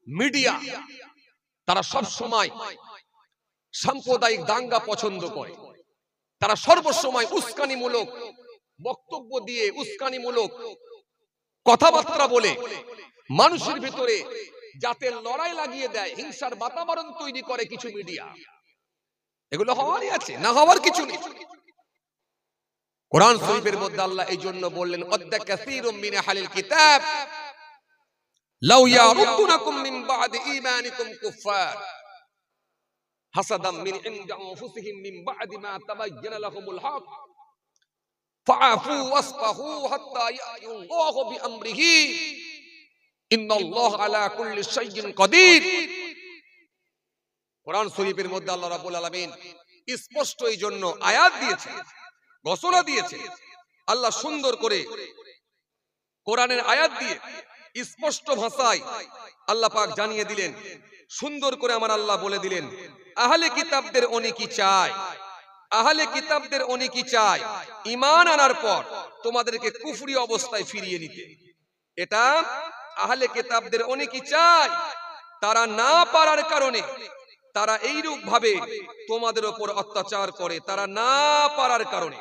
মিডিয়া তারা সব সময় সাম্প্রদায়িক দাঙ্গা পছন্দ করে। তারা সর্বসময় উস্কানিমূলক বক্তব্য দিয়ে, উস্কানিমূলক কথাবার্তা বলে মানুষের ভিতরে যাতে লড়াই লাগিয়ে দেয়, হিংসার বাতাবরণ তৈরি করে কিছু মিডিয়া। এগুলো হওয়ারই আছে, না হওয়ার কিছু নেই। কোরআন শরীফের মধ্যে আল্লাহ এই জন্য বললেন, ওয়াদ্দা কাসীরুম মিন আহলিল কিতাব লাউ ইয়ারুদুনাকুম মিন বাদি ঈমানিকুম কুফার হাসাদাম মিন ইনদি আনফুসিহিম মিন বাদি মা তাবায়্যানা লাহুমুল হক ফাআফু ওয়াসফাহু হাত্তা ইয়া'তিল্লাহু বিআমরিহি ইন্নাল্লাহা আলা কুল্লি শাইইন কাদির। কোরআন শরীফের মধ্যে আল্লাহ রাব্বুল আলামিন স্পষ্ট এই জন্য আয়াত দিয়েছে, ঘোষণা দিয়েছে। আল্লাহ সুন্দর করে কোরআনের আয়াত দিয়ে স্পষ্ট ভাষায় আল্লাহ পাক জানিয়ে দিলেন, সুন্দর করে আমার আল্লাহ বলে দিলেন, আহলে কিতাবদের অনেকেই চায়, আহলে কিতাবদের অনেকেই চায় ঈমান আনার পর তোমাদেরকে কুফরি অবস্থায় ফিরিয়ে নিতে। এটা আহলে কিতাবদের অনেকেই চায়, তারা না পারার কারণে তারা এইরূপ ভাবে তোমাদের উপর অত্যাচার করে, তারা না পারার কারণে।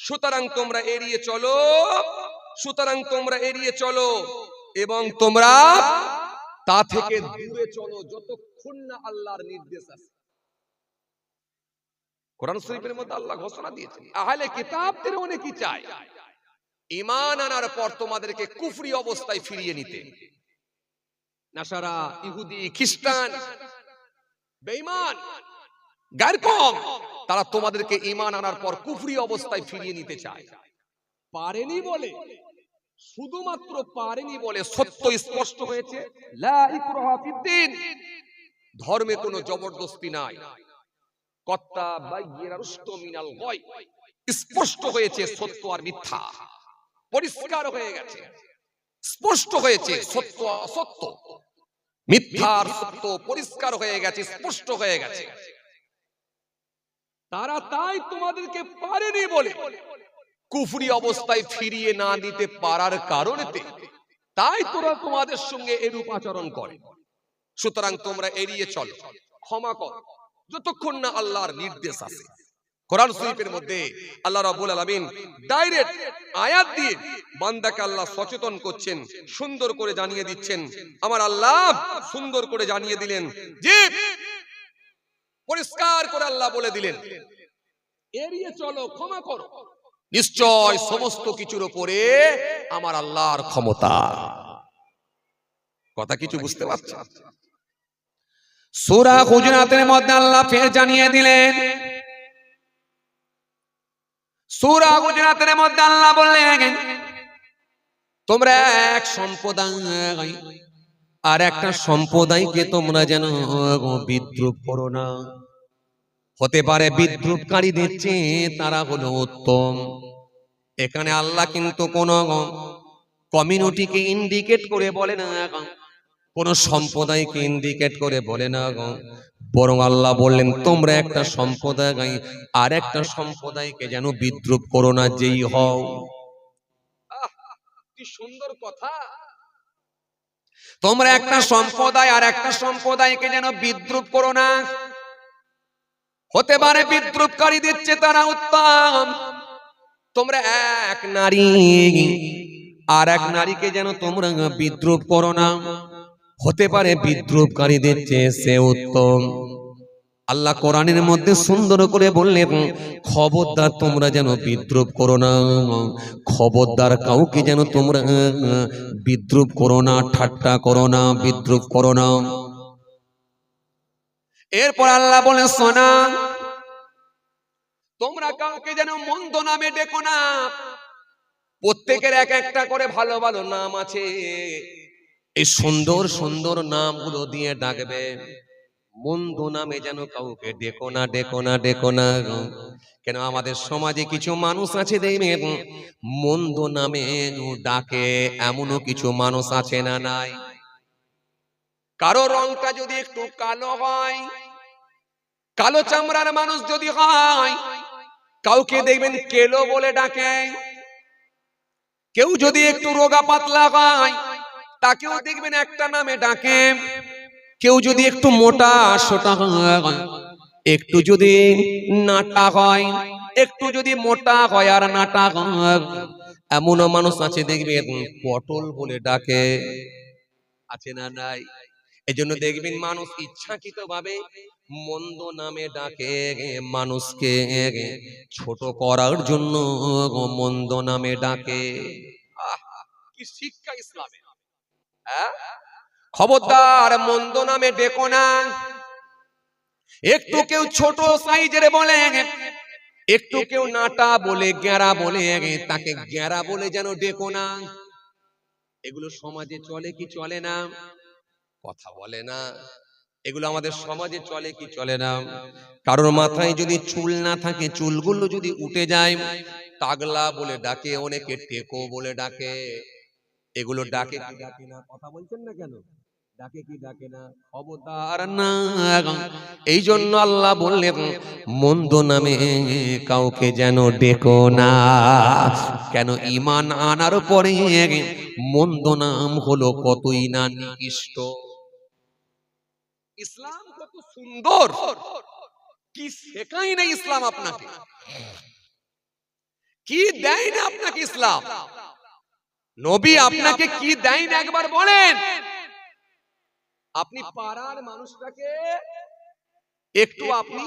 সুতরাং তোমরা এড়িয়ে চলো, সুতরাং তোমরা এড়িয়ে চলো এবং তোমরা তা থেকে দূরে চলো যতক্ষণ না আল্লাহর নির্দেশ আসে। কোরআন শরীফের মধ্যে আল্লাহ ঘোষণা দিয়েছেন, আহলে কিতাবদের অনেকেই চায় ঈমান আনার পর তোমাদেরকে কুফরি অবস্থায় ফিরিয়ে নিতে। নাসারা, ইহুদি, খ্রিস্টান, বেঈমান, গায়রকম, তারা তোমাদেরকে ঈমান আনার পর কুফরি অবস্থায় ফিরিয়ে নিতে চায়। পারেনি বলে, শুধুমাত্র পারেনি বলে সত্য স্পষ্ট হয়েছে, লা ইকরাহা ফিদ্দিন, ধর্মে কোনো জবরদস্তি নাই। কত্তা বাইয়িনা রুশতু মিনাল গায়, স্পষ্ট হয়েছে সত্য আর মিথ্যা, পরিষ্কার হয়ে গেছে, স্পষ্ট হয়েছে সত্য অসত্য, মিথ্যা আর সত্য পরিষ্কার হয়ে গেছে, স্পষ্ট হয়ে গেছে। তারা তাই তোমাদেরকে পারেনি বলে কুফরি অবস্থায় ফিরিয়ে না দিতে পারার কারণেতে তাই তোরা তোমাদের সঙ্গে এরূপ আচরণ করে। সুতরাং তোমরা এড়িয়ে চলো, ক্ষমা করো, যতক্ষণ না আল্লাহর নির্দেশ আসে। কোরআন শরীফের মধ্যে আল্লাহ রাব্বুল আলামিন ডাইরেক্ট আয়াত দিয়ে বান্দাকে আল্লাহ সচেতন করছেন, সুন্দর করে জানিয়ে দিচ্ছেন। আমার আল্লাহ সুন্দর করে জানিয়ে দিলেন, যে পরিষ্কার করে আল্লাহ বলে দিলেন, এড়িয়ে চলো, ক্ষমা করো, নিশ্চয় সমস্ত কিছুর উপরে আমার আল্লাহর ক্ষমতা। কথা কিছু বুঝতে পারছেন? সূরা হুজুরাতের মধ্যে আল্লাহ ফের জানিয়ে দিলেন, সূরা হুজুরাতের মধ্যে আল্লাহ বললেন, তোমরা এক সম্প্রদায় আর একটা সম্প্রদায়কে তোমরা যেন বিদ্রুপ করো না। হতে পারে বিদ্রুপকারীদের চেয়ে তারা হলো উত্তম। এখানে আল্লাহ কিন্তু কোন কমিউনিটিকে ইন্ডিকেট করে বলে না, কোন সম্প্রদায়কে ইন্ডিকেট করে বলে না, বরং আল্লাহ বললেন তোমরা একটা সম্প্রদায় আর একটা সম্প্রদায়কে যেন বিদ্রুপ করো না, যেই হও। কি সুন্দর কথা! তোমরা একটা সম্প্রদায় আর একটা সম্প্রদায়কে যেন বিদ্রুপ করো না। হতে পারে বিদ্রুপকারীদের চেয়ে তারা উত্তম। তোমরা এক নারী আর এক নারীকে যেন তোমরা বিদ্রুপ করো না। হতে পারে বিদ্রুপকারীদের চেয়ে সে উত্তম। আল্লাহ কোরআনের মধ্যে সুন্দর করে বললেন, খবরদার তোমরা যেন বিদ্রুপ করো না, খবরদার কাউকে যেন তোমরা বিদ্রুপ করো না, ঠাট্টা করো না, বিদ্রুপ করো না। এরপর আল্লাহ বলে, শোনা, তোমরা কাউকে যেন মন্দ নামে ডেকো না। প্রত্যেকের এক একটা করে ভালো ভালো নাম আছে, এই সুন্দর সুন্দর নামগুলো দিয়ে ডাকবে। মন্দ নামে যেন কাউকে ডেকো না, ডেকো না, ডেকো না। কেন আমাদের সমাজে কিছু মানুষ আছে দেখবেন মন্দ নামে ডাকে, এমনও কিছু মানুষ আছে না নাই? কারো রংটা যদি একটু কালো হয়, কালো চামড়ার মানুষ যদি হয়, কাউকে দেখবেন কেলো বলে ডাকে। কেউ যদি একটু রোগা পাতলা হয়, তাকেও দেখবেন একটা নামে ডাকে। কেউ যদি একটু মোটা সোটা হয়, একটু যদি নাটা হয়, একটু যদি মোটা হয় আর নাটা হয়, এমনও মানুষ আছে দেখবেন পটল বলে ডাকে। আছে না নাই? এজন্য দেখবেন মানুষ ইচ্ছাকৃত ভাবে মন্দ নামে ডাকে, মানুষকে ছোট করার জন্য মন্দ নামে ডাকে। কি শিক্ষা ইসলামে! খবরদার মন্দ নামে ডেকো না। একটু কেউ ছোট সাইজের বলে, একটু কেউ নাটা বলে, গেঁড়া বলে, তাকে গেঁড়া বলে যেন ডেকো না। এগুলো সমাজে চলে কি চলে না? কথা বলে না। এগুলো আমাদের সমাজে চলে কি চলে না? কারোর মাথায় যদি চুল না থাকে, চুলগুলো যদি উঠে যায়, তাগলা বলে ডাকে, অনেকে টেকো বলে ডাকে। এগুলো ডাকে কি ডাকে না? কথা বলছেন না কেন? ডাকে কি ডাকে না? খবরদার না। এই জন্য আল্লাহ বললেন, মন্দ নামে কাউকে যেন ডেকো না। কেন? ঈমান আনার পরে মন্দ নাম হলো কতই না নিকৃষ্ট। ইসলাম কত সুন্দর, কি শেখায় না ইসলাম আপনাকে, কি দেয় না আপনাকে ইসলাম। নবী আপনাকে কি দেয় না একবার বলেন। আপনি পাড়ার মানুষটাকে একটু আপনি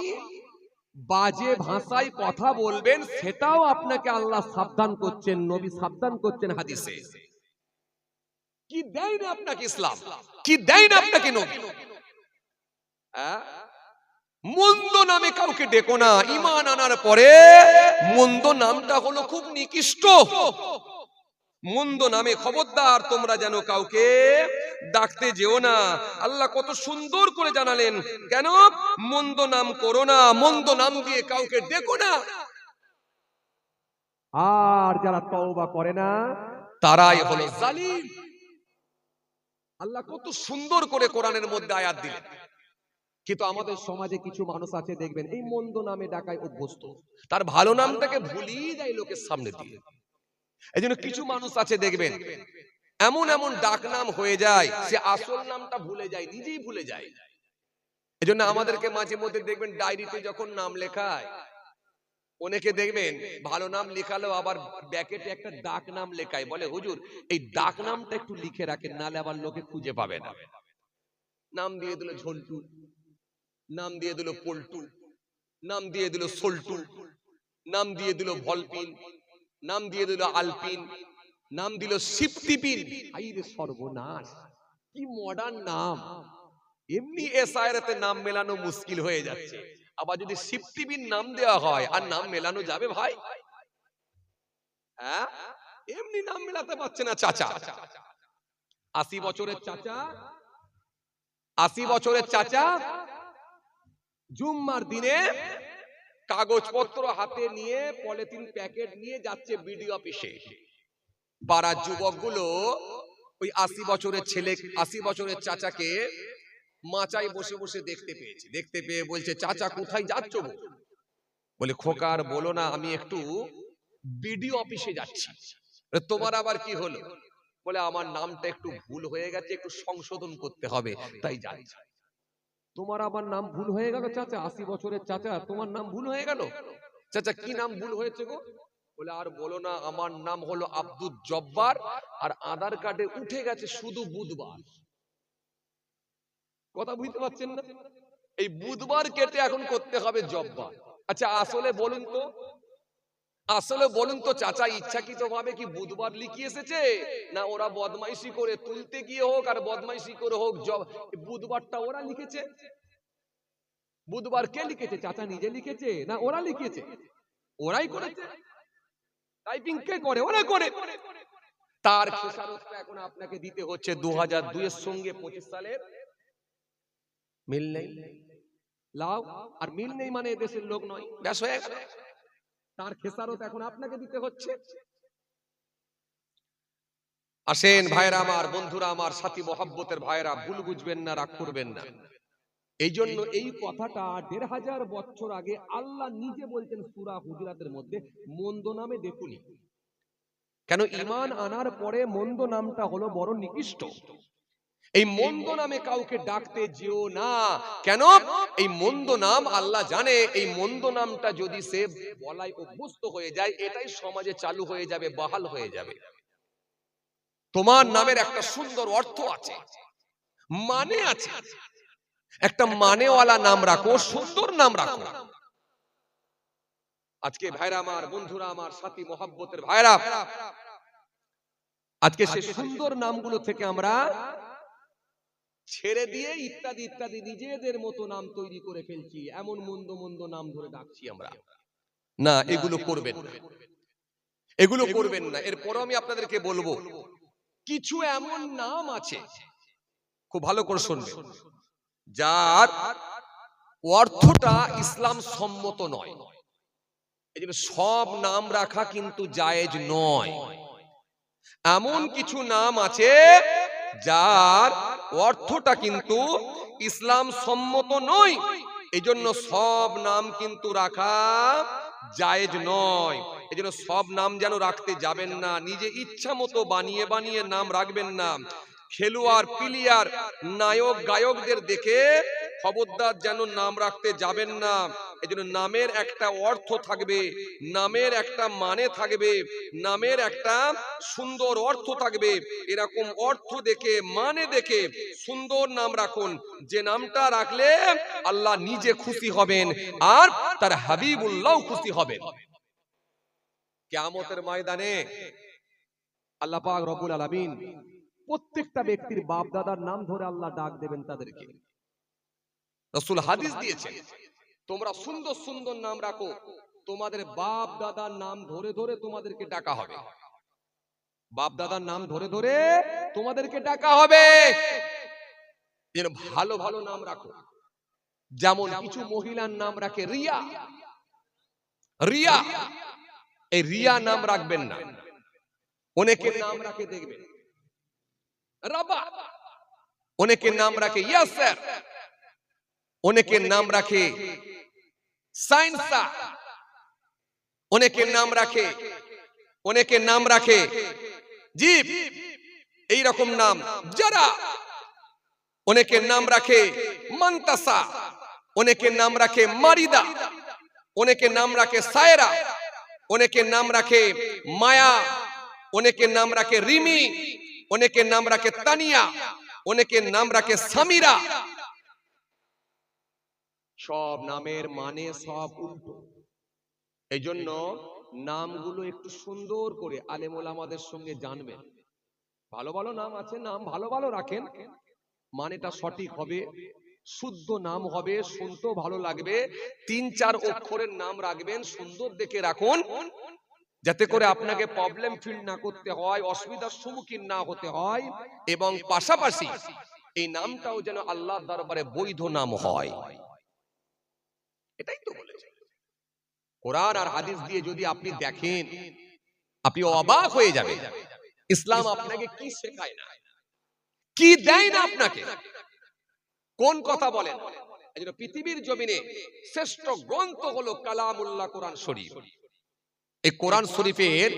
বাজে ভাষায় কথা বলবেন, সেটাও আপনাকে আল্লাহ সাবধান করছেন, নবী সাবধান করছেন হাদিসে। কি দেয় না আপনাকে ইসলাম, কি দেয় না আপনাকে নবী। মন্দ নামে কাউকে ডেকো না। ঈমান আনার পরে মন্দ নামটা হলো খুব নিকৃষ্ট। মন্দ নামে খবরদার তোমরা যেন কাউকে ডাকতে যেও না। আল্লাহ কত সুন্দর করে জানালেন, কেন মন্দ নাম করো না, মন্দ নাম দিয়ে কাউকে ডেকো না। আর যারা তওবা করে না তারাই হলো জালিম। আল্লাহ কত সুন্দর করে কোরআনের মধ্যে আয়াত দিলেন। কিন্তু আমাদের সমাজে কিছু মানুষ আছে দেখবেন এই মন্দ নামে ডাকায় অভ্যস্ত, তার ভালো নামটাকে ভুলিয়ে যায় লোকের সামনে দিয়ে। এই জন্য কিছু মানুষ আছে দেখবেন এমন এমন ডাক নাম হয়ে যায় সে আসল নামটা ভুলে যায়, নিজেই ভুলে যায়। এজন্য আমাদেরকে মাঝে মধ্যে দেখবেন ডায়েরিতে যখন নাম লেখায়, অনেকে দেখবেন ভালো নাম লেখালেও আবার ব্যাকেটে একটা ডাক নাম লেখায়, বলে হুজুর এই ডাক নামটা একটু লিখে রাখেন, নালে আবার লোকে খুঁজে পাবে না। নাম দিয়ে দিল ঝন্টু, নাম দিয়ে দিল পল্টু, নাম দিয়ে দিল সোল্টু, নাম দিয়ে দিল ভলপিন, নাম দিয়ে দিল আলপিন, নাম দিল সিপটিপিন। আইরে সর্বনাশ, কি মডার্ন নাম! এমনি এসআইআরতে নাম মেলানো মুশকিল হয়ে যাচ্ছে, আবার যদি সিপটিপিন নাম দেওয়া হয় আর নাম মেলানো যাবে ভাই? হ্যাঁ, এমনি নাম মেলাতে পারছে না চাচা। 80 বছরের চাচা, 80 বছরের চাচা জুম্মার দিনে কাগজপত্র হাতে নিয়ে পলিথিন প্যাকেট নিয়ে যাচ্ছে বিডিও অফিসে। পাড়ার যুবকগুলো ওই 80 বছরের ছেলে, 80 বছরের চাচাকে মাচায় বসে বসে দেখতে পেয়েছে। দেখতে পেয়ে বলছে, চাচা কোথায় যাচ্ছ? বলে, খোকার বলো না, আমি একটু বিডিও অফিসে যাচ্ছি। তোমার আবার কি হলো? বলে, আমার নামটা একটু ভুল হয়ে গেছে, একটু সংশোধন করতে হবে, তাই যাচ্ছি। তোমার আবার নাম ভুল হয়ে গেল চাচা? 80 বছরের চাচা, তোমার নাম ভুল হয়ে গেল? চাচা কি নাম ভুল হয়েছে গো? বলে, আর বলো না, আমার নাম হলো আব্দুল জব্বার, আর আধার কার্ডে উঠে গেছে শুধু বুধবার। কথা বুঝতে পারছেন না? এই বুধবার কেটে এখন করতে হবে জব্বার। আচ্ছা আসলে বলুন তো, আসলে বলুন তো চাচা, ইচ্ছাকৃত ভাবে কি বুধবার লিখে এসেছে, না ওরা বদমাইশি করে তুলতে গিয়ে হোক আর বদমাইশি করে হোক বুধবারটা ওরা লিখেছে? বুধবার কে লিখেছে? চাচা নিজে লিখেছে না ওরা লিখেছে? ওরাই করেছে। টাইপিং কে করে? ওরা করে। তার খেসারতটা এখন আপনাকে দিতে হচ্ছে 2002 এর সঙ্গে 25 সালের মিল নেই। লাও, আর মিল নেই মানে এদেশের লোক নয়, ব্যাস হয়ে গেল। তার খেসারত এখন আপনাকে দিতে হচ্ছে। আসেন ভাইরা আমার, বন্ধুরা আমার, সাথী মহব্বতের ভাইরা, ভুল বুঝবেন না, রাগ করবেন না। এই জন্য এই কথাটা 1500 বছর আগে আল্লাহ নিজে বলছেন সূরা হুজুরাতের মধ্যে, মন্দ নামে দেখুনি। কেন? ঈমান আনার পরে মন্দ নামটা হলো বড় নিকৃষ্ট। এই মন্দ নামে কাউকে ডাকতে যেও না। কেন? এই মন্দ নাম আল্লাহ জানে, এই মন্দ নামটা যদি সে বলায় অভ্যস্ত হয়ে যায়, এটাই সমাজে চালু হয়ে যাবে, বহাল হয়ে যাবে। তোমার নামের একটা সুন্দর অর্থ আছে, মানে আছে। একটা মানেওয়ালা নাম রাখো, সুন্দর নাম রাখো। আজকে ভাইরা আমার, বন্ধুরা আমার, সাথী মহব্বতের ভাইরা, আজকে সেই সুন্দর নামগুলো থেকে আমরা ছেড়ে দিয়ে ইত্যাদি ইত্যাদি নিজেদের মতো নাম তৈরি করে ফেলছি, এমন মন্দ মন্দ নাম ধরে ডাকছি আমরা। না, এগুলো করবেন না, এগুলো করবেন না। এরপর আমি আপনাদেরকে বলবো, কিছু এমন নাম আছে, খুব ভালো করে শুনবেন, যার অর্থটা ইসলাম সম্মত নয়। এই জন্য সব নাম রাখা কিন্তু জায়েজ নয়। এমন কিছু নাম আছে যার অর্থটা কিন্তু ইসলাম সম্মত নয়, এই জন্য সব নাম কিন্তু রাখা জায়েজ নয়। এই জন্য সব নাম যেন রাখতে যাবেন না, নিজে ইচ্ছা মতো বানিয়ে বানিয়ে নাম রাখবেন না। খেলোয়াড়, প্লেয়ার, নায়ক, গায়কদের দেখে খবরদার যেন নাম রাখতে যাবেন না। এজন্য নামের একটা অর্থ থাকবে, নামের একটা মানে থাকবে, নামের একটা সুন্দর অর্থ থাকবে। এরকম অর্থ দেখে, মানে দেখে সুন্দর নাম রাখুন, যে নামটা রাখলে আল্লাহ নিজে খুশি হবেন আর তার হাবিবুল্লাহ খুশি হবেন। কিয়ামতের ময়দানে আল্লাহ পাক রব্বুল আলামিন প্রত্যেকটা ব্যক্তির বাপ দাদার নাম ধরে আল্লাহ ডাক দেবেন তাদেরকে। রাসূল হাদিস দিয়েছেন, তোমরা সুন্দর সুন্দর নাম রাখো, তোমাদের বাপ দাদার নাম ধরে ধরে তোমাদেরকে ডাকা হবে। বাপ দাদার নাম ধরে ধরে তোমাদেরকে ডাকা হবে। যেন ভালো ভালো নাম রাখো। যেমন কিছু মহিলার নাম রাখে রিয়া। রিয়া, এই রিয়া নাম রাখবেন না। অনেকের নাম রাখে দেখবেন রাবা, অনেকের নাম রাখে ইয়াসের, অনেকের নাম রাখে সাইনসা, অনেকের নাম রাখে জি এই রকম নাম যারা, অনেকের নাম রাখে মান্তাসা, অনেকের নাম রাখে মারিদা, অনেকের নাম রাখে সায়রা, অনেকের নাম রাখে মায়া, অনেকের নাম রাখে রিমি, অনেকের নাম রাখে তানিয়া, অনেকের নাম রাখে সামিরা। সব নামের মানে সব উল্টো। এই জন্য নামগুলো একটু সুন্দর করে আলেম ওলামাদের সঙ্গে জানবেন। ভালো ভালো নাম আছে, নাম ভালো ভালো রাখেন, মানেটা সঠিক হবে, শুদ্ধ নাম হবে, শুনতেও ভালো লাগবে। 3-4 অক্ষরের নাম রাখবেন, সুন্দর দেখে রাখুন, যাতে করে আপনাকে প্রবলেম ফিল না করতে হয়, অসুবিধার সম্মুখীন না হতে হয়, এবং পাশাপাশি এই নামটাও যেন আল্লাহর দরবারে বৈধ নাম হয়। এটাই তো বলেছে। কোরআন আর হাদিস দিয়ে যদি আপনি দেখেন, আপনি অবাক হয়ে যাবেন। ইসলাম আপনাকে কি শেখায় না, কি দেয় না আপনাকে, কোন কথা বলেন। এজন্য পৃথিবীর জমিনে শ্রেষ্ঠ গ্রন্থ হলো কালামুল্লাহ কোরআন শরীফ। এই কোরআন শরীফের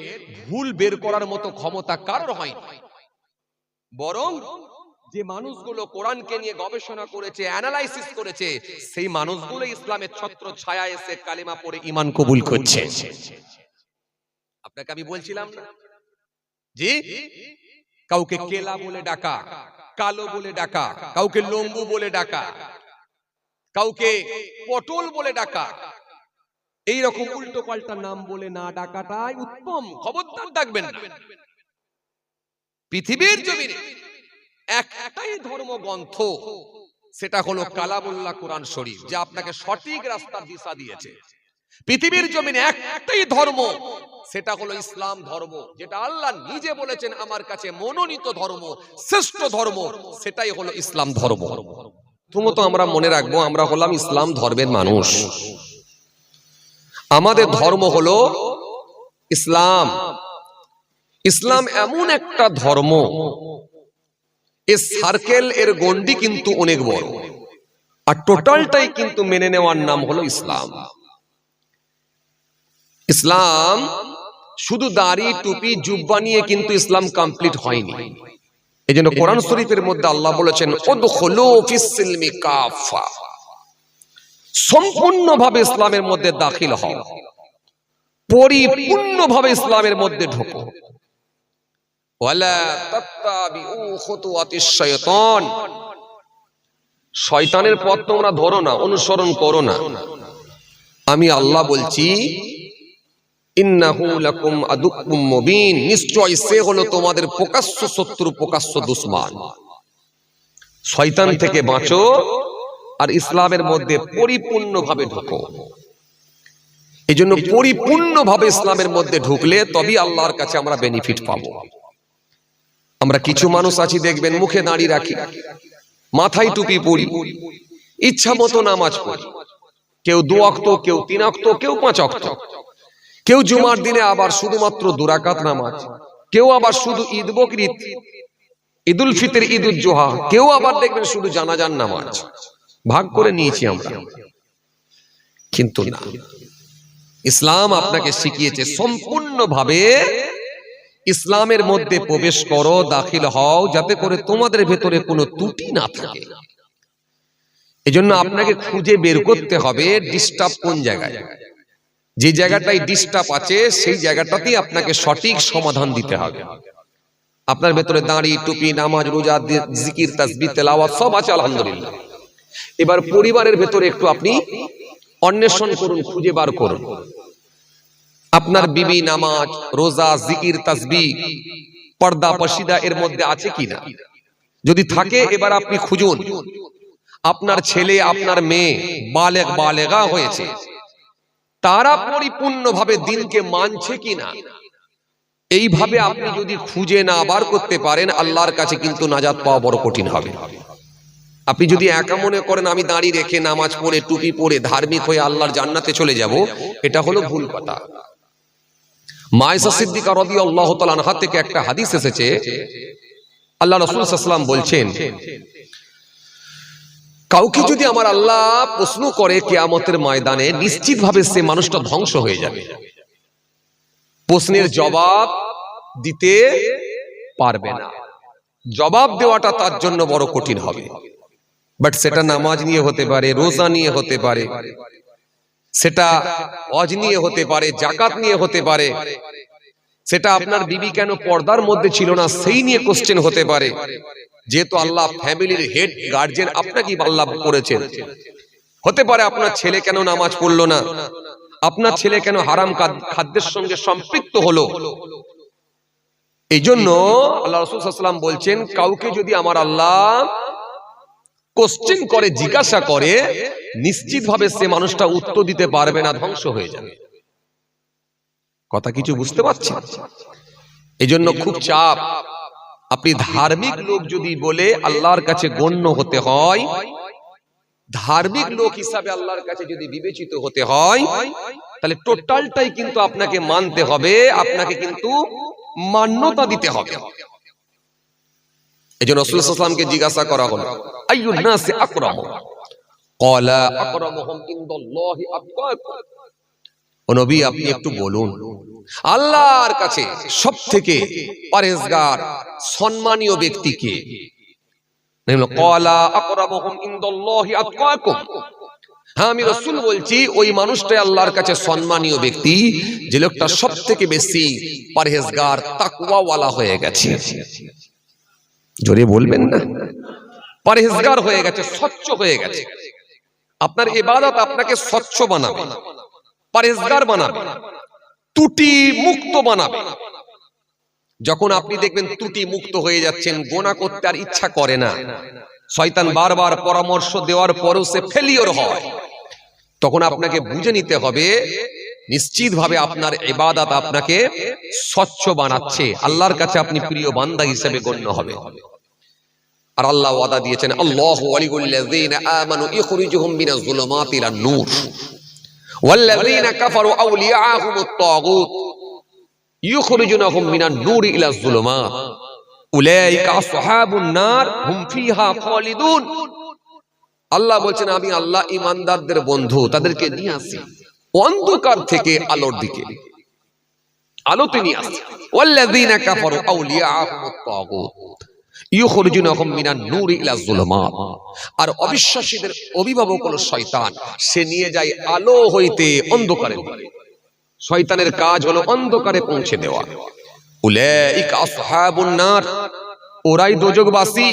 ভুল বের করার মতো ক্ষমতা কারোর হয় না, বরং যে মানুষগুলো কোরআনকে নিয়ে গবেষণা করেছে, অ্যানালাইসিস করেছে, সেই মানুষগুলো ইসলামের ছত্র ছায়া এসে কালিমা পড়ে ঈমান কবুল করছে। আপনাকে আমি বলছিলাম না, জি, কাউকে কেলা বলে ডাকা, কালো বলে ডাকা, কাউকে লম্বু বলে ডাকা, কাউকে পটল বলে ডাকা, এই রকম উল্টো পাল্টা নাম বলে না ডাকাটাই উত্তম। খবরদার ডাকবেন না। পৃথিবীর জমিনে একটাই ধর্মগ্রন্থ, সেটা হলো কালামুল্লাহ কোরআন শরীফ, যা আপনাকে সঠিক রাস্তার দিশা দিয়েছে। পৃথিবীর জমিনে একটাই ধর্ম, সেটা হলো ইসলাম ধর্ম, যেটা আল্লাহ নিজে বলেছেন আমার কাছে মনোনীত ধর্ম, শ্রেষ্ঠ ধর্ম, সেটাই হলো ইসলাম ধর্ম। প্রথমত আমরা মনে রাখবো, আমরা হলাম ইসলাম ধর্মের মানুষ। আমাদের ধর্ম হলো ইসলাম। ইসলাম এমন একটা ধর্ম, এর সার্কেল, এর গন্ডি কিন্তু অনেক বড়, আর টোটালটাই কিন্তু মেনে নেওয়ার নাম হলো ইসলাম। ইসলাম শুধু দাড়ি টুপি জুব্বা নিয়ে কিন্তু ইসলাম কমপ্লিট হয়নি। এজন্য কোরআন শরীফের মধ্যে আল্লাহ বলেছেন উদখুলু ফিস সিলমি কাফা, সম্পূর্ণভাবে ইসলামের মধ্যে দাখিল হও, পরিপূর্ণভাবে ইসলামের মধ্যে ঢোকো। ওয়ালা তাত্তাবিউ খুতুওয়াতিশ শাইতান, শয়তানের পথ তোমরা ধরো না, অনুসরণ করো না। আমি আল্লাহ বলছি ইন্নাহু লাকুম আদুউম মুবিন, নিশ্চয় সে হলো তোমাদের প্রকাশ্য শত্রু, প্রকাশ্য দুশমন। শয়তান থেকে বাঁচো আর ইসলামের মধ্যে পরিপূর্ণভাবে ঢোকো। এজন্য পরিপূর্ণভাবে ইসলামের মধ্যে ঢুকলে তবেই আল্লাহর কাছে আমরা বেনিফিট পাবো। আমরা কিছু মানুষ আছি দেখবেন, মুখে দাড়ি রাখি, মাথায় টুপি পরি, ইচ্ছা মতো নামাজ পড়ি, কেউ 2 ওয়াক্ত, কেউ 3 ওয়াক্ত, কেউ 5 ওয়াক্ত, কেউ জুমার দিনে আবার শুধুমাত্র 2 রাকাত নামাজ, কেউ আবার শুধু ঈদ বকরিদ, ঈদুল ফিতর, ঈদুল জোহা, কেউ আবার দেখবেন শুধু জানাজার নামাজ। ভাগ করে নিয়েছি আমরা, কিন্তু না, ইসলাম আপনাকে শিখিয়েছে সম্পূর্ণভাবে ইসলামের মধ্যে প্রবেশ করো, দাখিল হও, যাতে করে তোমাদের ভেতরে কোনো ত্রুটি না থাকে। এজন্য আপনাকে খুঁজে বের করতে হবে ডিস্টার্ব কোন জায়গায়। যে জায়গাটায় ডিস্টার্ব আছে সেই জায়গাটাতেই আপনাকে সঠিক সমাধান দিতে হবে। আপনার ভেতরে দাড়ি টুপি নামাজ রোজা জিকির তাসবিহ তেলাওয়াত সব আছে আলহামদুলিল্লাহ। এবার পরিবারের ভেতরে একটু আপনি অন্বেষণ করুন, খুঁজে বার করুন আপনার বিবি নামাজ রোজা জিকির তাসবিহ পর্দা পশিদা এর মধ্যে আছে কিনা। যদি থাকে এবার আপনি খুঁজুন আপনার ছেলে আপনার মেয়ে বালেগ বালেগা হয়েছে, তারা পরিপূর্ণভাবে দিনকে মানছে কিনা। এইভাবে আপনি যদি খুঁজে না বার করতে পারেন আল্লাহর কাছে কিন্তু নাজাত পাওয়া বড় কঠিন হবে। আপনি যদি একা মনে করেন আমি দাঁড়ি রেখে নামাজ পড়ে টুপি পরে ধার্মিক হয়ে আল্লাহর জান্নাতে চলে যাব, এটা হলো ভুল কথা। মায়েশা সিদ্দিকা রাদিয়াল্লাহু তাআলা আনহা থেকে একটা হাদিস এসেছে, আল্লাহ রাসূল সাল্লাল্লাহু আলাইহি ওয়াসাল্লাম বলছেন, কাউকে যদি আমার আল্লাহ প্রশ্ন করে কিয়ামতের ময়দানে, নিশ্চিতভাবে সে মানুষটা ধ্বংস হয়ে যাবে, প্রশ্নের জবাব দিতে পারবে না। জবাব দেওয়াটা তার জন্য বড় কঠিন হবে। বাট সেটা নামাজ নিয়ে হতে পারে, রোজা নিয়ে হতে পারে, সেটা হজ নিয়ে হতে পারে, যাকাত নিয়ে হতে পারে, সেটা আপনার বিবি কেন পর্দার মধ্যে ছিল না সেই নিয়ে কোশ্চেন হতে পারে। যেহেতু আল্লাহ ফ্যামিলির হেড গার্জিয়ান, আপনাকে আল্লাহ করেছেন। হতে পারে আপনার ছেলে কেন নামাজ পড়লো না, আপনার ছেলে কেন হারাম খাদ্যের সঙ্গে সম্পৃক্ত হলো। এই জন্য আল্লাহ রাসূল সাল্লাল্লাহু আলাইহি ওয়াসাল্লাম বলছেন, কাউকে যদি আমার আল্লাহ কোশ্চেন করে, জিজ্ঞাসা করে, নিশ্চিতভাবে সে মানুষটা উত্তর দিতে পারবে না, ধ্বংস হয়ে যাবে। কথা কিছু বুঝতে পারছেন? এই জন্য খুব চাপ। আপনি ধার্মিক লোক যদি বলে আল্লাহর কাছে গণ্য হতে হয়, ধার্মিক লোক হিসাবে আল্লাহর কাছে যদি বিবেচিত হতে হয়, তাহলে টোটালটাই কিন্তু আপনাকে মানতে হবে, আপনাকে কিন্তু মান্যতা দিতে হবে। এই জন্য রাসূল সাল্লাল্লাহু আলাইহি ওয়াসাল্লামকে জিজ্ঞাসা করা হলো, আইয়ুন নাসি আকরামু? ক্বালা আকরামুহুম ইনদাল্লাহি আতকাকুম। ও নবী, আপনি একটু বলুন আল্লাহর কাছে সবথেকে পরহেজগার সম্মানীয় ব্যক্তি কে? ক্বালা আকরামুহুম ইনদাল্লাহি আতকাকুম। হ্যাঁ, আমি রাসূল বলছি ওই মানুষটাই আল্লাহর কাছে সম্মানীয় ব্যক্তি, যে লোকটা সবথেকে বেশি পরহেজগার, তাকওয়াওয়ালা হয়ে গেছে। জোরে বলবেন না? পরহেজগার হয়ে গেছে, স্বচ্ছ হয়ে গেছে। আপনার ইবাদত আপনাকে স্বচ্ছ বানাবে, পরহেজগার বানাবে, ত্রুটি মুক্ত বানাবে। যখন আপনি দেখবেন ত্রুটি মুক্ত হয়ে যাচ্ছেন, গোনা করতে আর ইচ্ছা করে না, শয়তান বারবার পরামর্শ দেওয়ার পরেও সে ফেলিওর হয়, তখন আপনাকে বুঝে নিতে হবে নিশ্চিতভাবে আপনার ইবাদত আপনাকে স্বচ্ছ বানাচ্ছে, আল্লাহর কাছে আপনি প্রিয় বান্দা হিসেবে গণ্য হবে। আর আল্লাহ ওয়াদা দিয়েছেন, আল্লাহু ওয়ালিউল্লাযীনা আমানু ইখরিজুহুম মিনাজ যুলুমাতি ইলান নূর ওয়াল্লাযীনা কাফারু আউলিয়াহুমুত তাগুত ইখরিজুনাহুম মিনান নূরি ইলাজ যুলুমাত উলাইকা আসহাবুন নার হুম ফিহা খালিদুন। আল্লাহ বলছেন, আমি আল্লাহ ঈমানদারদের বন্ধু, তাদেরকে নিয়ে আসি অন্ধকার থেকে আলোর দিকে, আলোতে নিয়ে আসি। ওয়াল্লাযীনা কাফারু আউলিয়াহুমুত তাগুত ইখরিজুনাহুম মিনান নূরি ইলাজ যুলুমাত। আর অবিশ্বাসীদের অভিভাবক হলো শয়তান, সে নিয়ে যায় আলো হইতে অন্ধকারে। শয়তানের কাজ হলো অন্ধকারে পৌঁছে দেওয়া। উলাইকা আসহাবুন নার, ওরাই দোজখবাসী,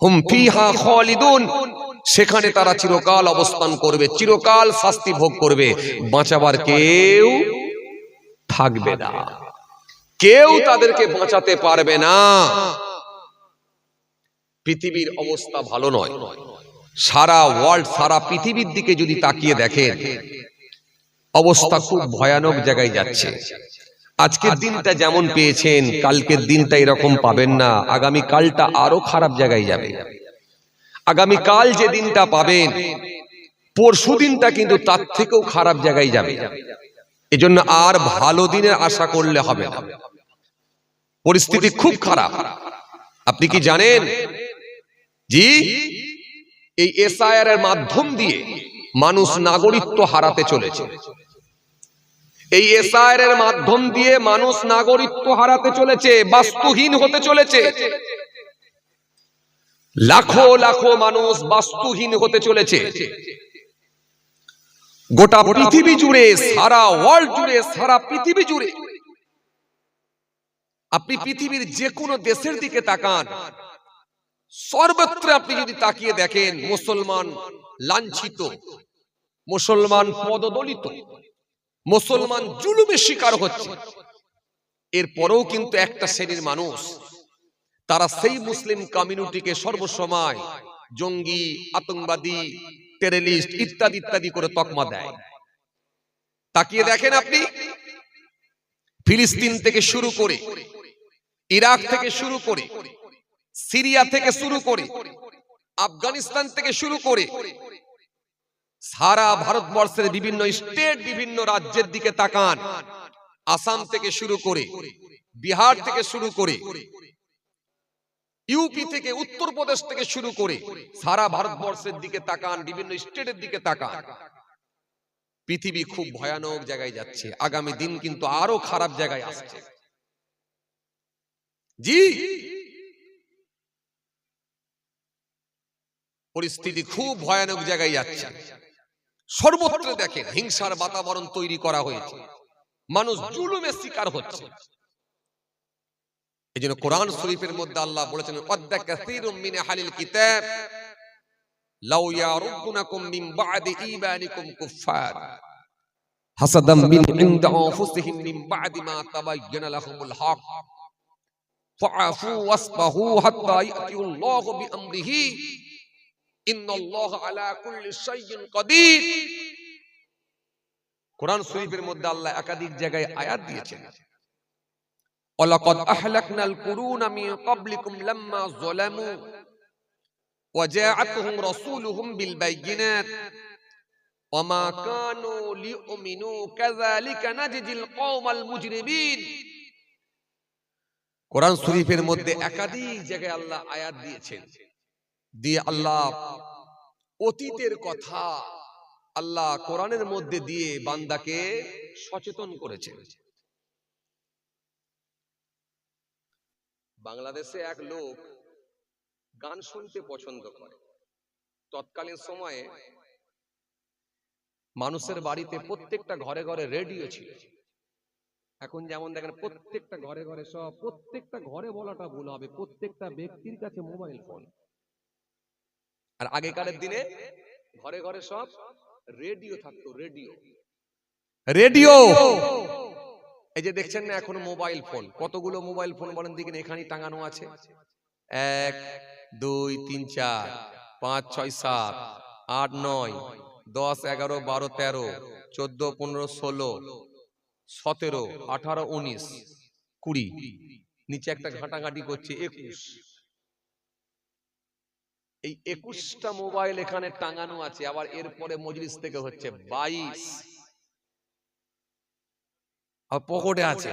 হুম ফিহা খালিদুন, সেখানে তারা চিরকাল অবস্থান করবে, চিরকাল শাস্তি ভোগ করবে, বাঁচাবার কেউ থাকবে না, কেউ তাদেরকে বাঁচাতে পারবে না। পৃথিবীর অবস্থা ভালো নয়, সারা ওয়ার্ল্ড, সারা পৃথিবীর দিকে যদি তাকিয়ে দেখেন, অবস্থা খুব ভয়ানক জায়গায় যাচ্ছে। আজকের দিনটা যেমন পেয়েছেন, কালকের দিনটা এরকম পাবেন না, আগামী কালটা আরো খারাপ জায়গায় যাবে। আগামী কাল যে দিনটা পাবেন, পরশু দিনটা কিন্তু তার থেকেও খারাপ জায়গায় যাবে। এজন্য আর ভালো দিনের আশা করলে হবে না, পরিস্থিতি খুব খারাপ। আপনি কি জানেন জি, এই এসআইআর এর মাধ্যম দিয়ে মানুষ নাগরিকত্ব হারাতে চলেছে। এই এসআইআর এর মাধ্যম দিয়ে মানুষ নাগরিকত্ব হারাতে চলেছে, বাস্তুহীন হতে চলেছে। লাখো লাখো মানুষ বাস্তুহীন হতে চলেছে। গোটা পৃথিবী জুড়ে, সারা ওয়ার্ল্ড জুড়ে, সারা পৃথিবী জুড়ে, আপনি পৃথিবীর যে কোনো দেশের দিকে তাকান, সর্বত্র আপনি যদি তাকিয়ে দেখেন, মুসলমান লাঞ্ছিত, মুসলমান পদদলিত, মুসলমান জুলুমের শিকার হচ্ছে। এরপরেও কিন্তু একটা শ্রেণীর মানুষ, তারা সেই মুসলিম কমিউনিটিকে সর্বসময় জঙ্গি, আতঙ্কবাদী, টেররিস্ট ইত্যাদি ইত্যাদি করে তকমা দেয়। তাকিয়ে দেখেন আপনি, ফিলিস্তিন থেকে শুরু করে, ইরাক থেকে শুরু করে, সিরিয়া থেকে শুরু করে, আফগানিস্তান থেকে শুরু করে, সারা ভারতবর্ষের বিভিন্ন স্টেট, বিভিন্ন রাজ্যের দিকে তাকান, আসাম থেকে শুরু করে, বিহার থেকে শুরু করে, ইউপি থেকে, উত্তরপ্রদেশ থেকে শুরু করে, সারা ভারতবর্ষের দিকে তাকান, বিভিন্ন স্টেটের দিকে তাকান, পৃথিবী খুব ভয়ানক জায়গায় যাচ্ছে। আগামী দিন কিন্তু আরো খারাপ জায়গায় আসছে। জি, পরিস্থিতি খুব ভয়ানক জায়গায় যাচ্ছে। সর্বত্র দেখেন হিংসার বাতাবরণ তৈরি করা হয়েছে, মানুষ জুলুমের শিকার হচ্ছে। এই জন্য কোরআন শরীফের মধ্যে আল্লাহ বলেছেন, ওয়াদ্দা কাসীরুম মিন আহলিল কিতাব লাউ ইয়ারুদ্দুনাকুম মিন বা'দি ঈমানিকুম কুফফার হাসাদাম মিন ইনদি আনফুসিহিম মিন বা'দি মা তাবায়্যানা লাহুমুল হক ফাআফু ওয়াসবাহু হাত্তা ইয়াতিয়াল্লাহু বিআমরিহি ইন্নাল্লাহা আলা কুল্লি শাইইন কাদির। কোরআন শরীফের মধ্যে আল্লাহ একাধিক জায়গায় আয়াত দিয়েছেন, ওয়ালাকাদ আহলাকনাল কুরুনা মিন ক্বাবলিকুম লাম্মা যালামু ওয়া জাআতুহুম রাসূলুহুম বিল বায়িনাত ওয়া মা কানু লিউমিনু কাযালিকা নাজজিল কওমাল মুজরিমিন। কোরআন শরীফের মধ্যে একাধিক জায়গায় আল্লাহ আয়াত দিয়েছেন, দিয়ে আল্লাহ অতীতের কথা আল্লাহ কোরআনের মধ্যে দিয়ে বান্দাকে সচেতন করেছেন। বাংলাদেশে এক লোক গান শুনতে পছন্দ করে। তৎকালীন সময়ে মানুষের বাড়িতে প্রত্যেকটা ঘরে ঘরে রেডিও ছিল। এখন যেমন দেখেন প্রত্যেকটা ঘরে ঘরে, সব প্রত্যেকটা ঘরে বলাটা ভুল হবে, প্রত্যেকটা ব্যক্তির কাছে মোবাইল ফোন। আর আগেকারের দিনে ঘরে ঘরে সব রেডিও থাকতো। রেডিও রেডিও এই যে দেখছেন না এখন মোবাইল ফোন, কতগুলো মোবাইল ফোন বলেন দিকেন এখানে টাঙানো আছে? 1 2 3 4 5 6 7 8 9 10 11 12 13 14 15 16 17 18 19 20, নিচে একটা ঘাটাঘাটি করছে 21। এই 21টা মোবাইল এখানে টাঙানো আছে। আবার এরপরে মজলিস থেকে হচ্ছে 22, আর পকেটে আছে।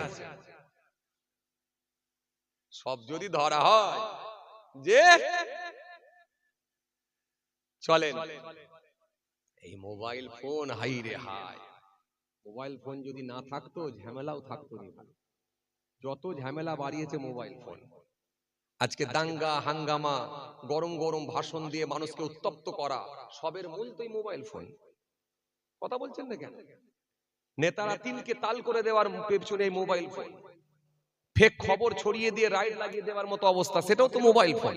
সব যদি ধরা হয় যে চলেন, এই মোবাইল ফোন হাই রে হাই, মোবাইল ফোন যদি না থাকতো ঝামেলাও থাকতো না। যত ঝামেলা বাড়িয়েছে মোবাইল ফোন। আজকে দাঙ্গা হাঙ্গামা, গরম গরম ভাষণ দিয়ে মানুষকে উত্তপ্ত করা, সবের মূল তো মোবাইল ফোন। কথা বলছেন না কেন? নেতারা তিলকে তাল করে দেওয়ার পেছনে মোবাইল ফোন। ফেক খবর ছড়িয়ে দিয়ে রাইট লাগিয়ে দেওয়ার মতো অবস্থা, সেটাও তো মোবাইল ফোন।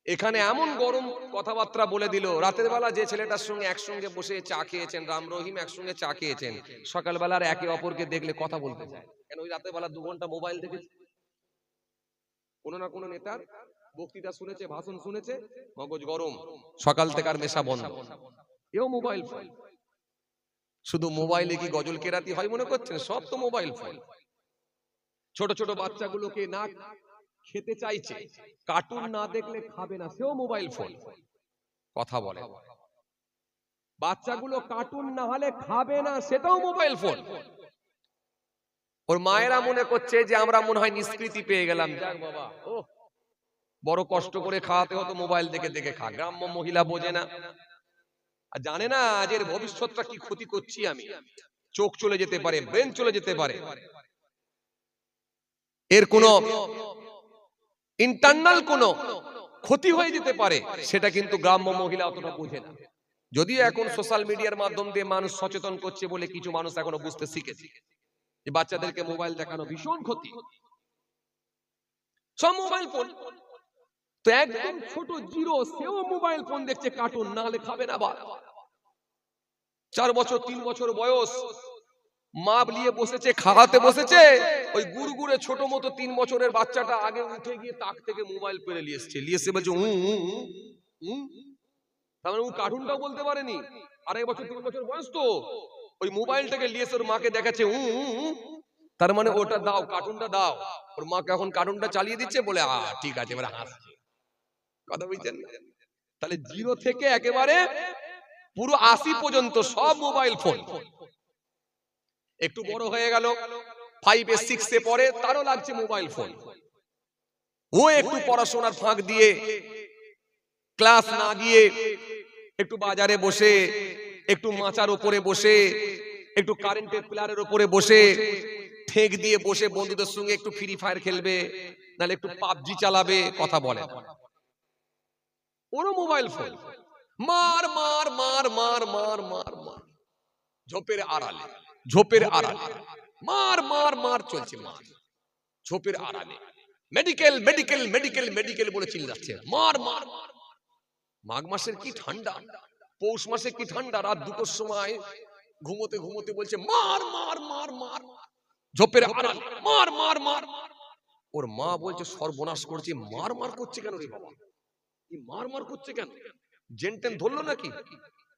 এখানে এমন গরম কথাবার্তা বলে দিল, রাতের বেলা যে ছেলেটার সঙ্গে একসঙ্গে বসে চা খেয়েছেন, রাম রহিম একসঙ্গে চা খেয়েছেন, সকালবেলার একে অপরকে দেখলে কথা বলতে চায় কেন? ওই রাতের বেলা 2 ঘন্টা মোবাইল দেখেছে। কোনো না কোনো নেতার বক্তৃতা শুনেছে, ভাষণ শুনেছে, মগজ গরম, সকাল থেকে আর মেশা বন্ধ। এও মোবাইল ফোন। শুধু মোবাইলে কি গজল কেরাতি হয় মনে করছেন? সব তো মোবাইল ফোন। ছোট ছোট বাচ্চাগুলোকে না খেতে চাইছে, কার্টুন না দেখলে খাবে না, সেও মোবাইল ফোন। কথা বলে বাচ্চাগুলো কার্টুন না হলে খাবে না, সেটাও মোবাইল ফোন। ওর মায়েরা মনে করছে যে আমরা মনে হয় নিষ্কৃতি পেয়ে গেলাম, যাক বাবা, ও বড় কষ্ট করে খাওয়াতে হতো, মোবাইল দেখে দেখে খা। গ্রাম্য মহিলা বোঝে না, আর জানে না আজ এর ভবিষ্যৎটা কি ক্ষতি করছি আমি। চোখ চলে যেতে পারে, ব্রেন চলে যেতে পারে, এর কোনো ইন্টারনাল কোনো ক্ষতি হয়ে যেতে পারে, সেটা কিন্তু গ্রাম্য মহিলা অতটা বোঝে না। যদিও এখন সোশ্যাল মিডিয়ার মাধ্যম দিয়ে মানুষ সচেতন করছে বলে কিছু মানুষ এখনো বুঝতে শিখেছে যে বাচ্চাদেরকে মোবাইল দেখানো ভীষণ ক্ষতি। সব মোবাইল ফোন। তো একদম ছোট জিরো, সেও মোবাইল ফোন দেখছে, কার্টুন না হলে খাবে না। 4 বছর 3 বছর বয়স, মা নিয়ে বসেছে, খাওয়াতে বসেছে, ওই গুড়গুড়ে ছোট মতো 3 বছরের বাচ্চাটা আগে উঠে গিয়ে তাক থেকে মোবাইল পেরে নিয়ে এসে বলছে তার মানে ও কার্টুনটাও বলতে পারেনি। 2.5 বছর 3 বছর বয়স, তো ওই মোবাইলটাকে নিয়ে এসে ওর মাকে দেখাচ্ছে, তার মানে ওটা দাও, কার্টুনটা দাও। ওর মাকে এখন কার্টুনটা চালিয়ে দিচ্ছে, বলে ঠিক আছে, এবার হাসছে। কথা বুঝছেন? তাহলে 0 থেকে একেবারে পুরো 80 পর্যন্ত সব মোবাইল ফোন। একটু বড় হয়ে গেল, 5 এ 6 এ পড়ে, তারও লাগছে মোবাইল ফোন। ও একটু পড়াশোনার ফাঁক দিয়ে, ক্লাস না গিয়ে, একটু বাজারে বসে, একটু মাচার উপরে বসে, একটু কারেন্টের পিলারের উপরে বসে, ঠেক দিয়ে বসে বন্ধুদের সঙ্গে একটু ফ্রি ফায়ার খেলবে, নাহলে একটু পাবজি চালাবে। কথা বলে ওরও মোবাইল ফোন, মার মার মার মার মার মার মার, ঝোপের আড়ালে, ঝোপের আড়ালে মার মার মার চলছে, মার ঝোপের আড়ালে, মেডিকেল মেডিকেল মেডিকেল মেডিকেল বলে চিল্লাচ্ছে, মার মার মার। মাঘ মাসের কি ঠান্ডা, পৌষ মাসে কি ঠান্ডা, রাত 2টোর সময় ঘুমোতে ঘুমোতে বলছে মার মার মার মার, ঝোপের আড়ালে মার মার মার। ওর মা বলছে সর্বনাশ করছে, মার মার করছে কেন রে বাবা, কি মার মার করছে কেন, জেনটেন ধরলো নাকি?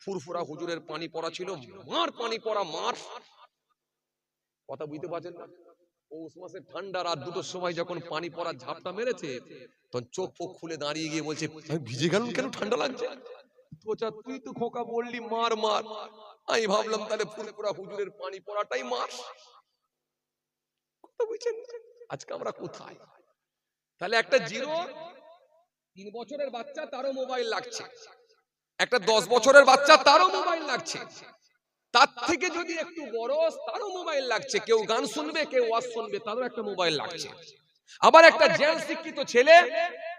ফুরফুরা হুজুরের পানি পড়া ছিল, মার পানি পড়া মার। কথা বুঝতে পারছেন না? পৌষ মাসের ঠান্ডা, রাত 2টোর সময় যখন পানি পড়া ঝাপটা মেরেছে, তখন চোখ ফোক খুলে দাঁড়িয়ে গিয়ে বলছে আমি ভিজে গেলাম কেন, ঠান্ডা লাগছে। তোচা তুই তো খোকা বললি মার মার, আমি ভাবলাম তাহলে ফুরফুরা হুজুরের পানি পড়াটাই মার। কথা বুঝছেন? আজকে আমরা কোথায়? তাহলে একটা 3 বছরের বাচ্চা তারও মোবাইল লাগছে, একটা 10 বছরের বাচ্চা তারও মোবাইল লাগছে, তার থেকে যদি একটু বড় তারও মোবাইল লাগছে, কেউ গান শুনবে কেউ ওয়াজ শুনবে তারও একটা মোবাইল লাগছে। আবার একটা জেল শিক্ষিত ছেলে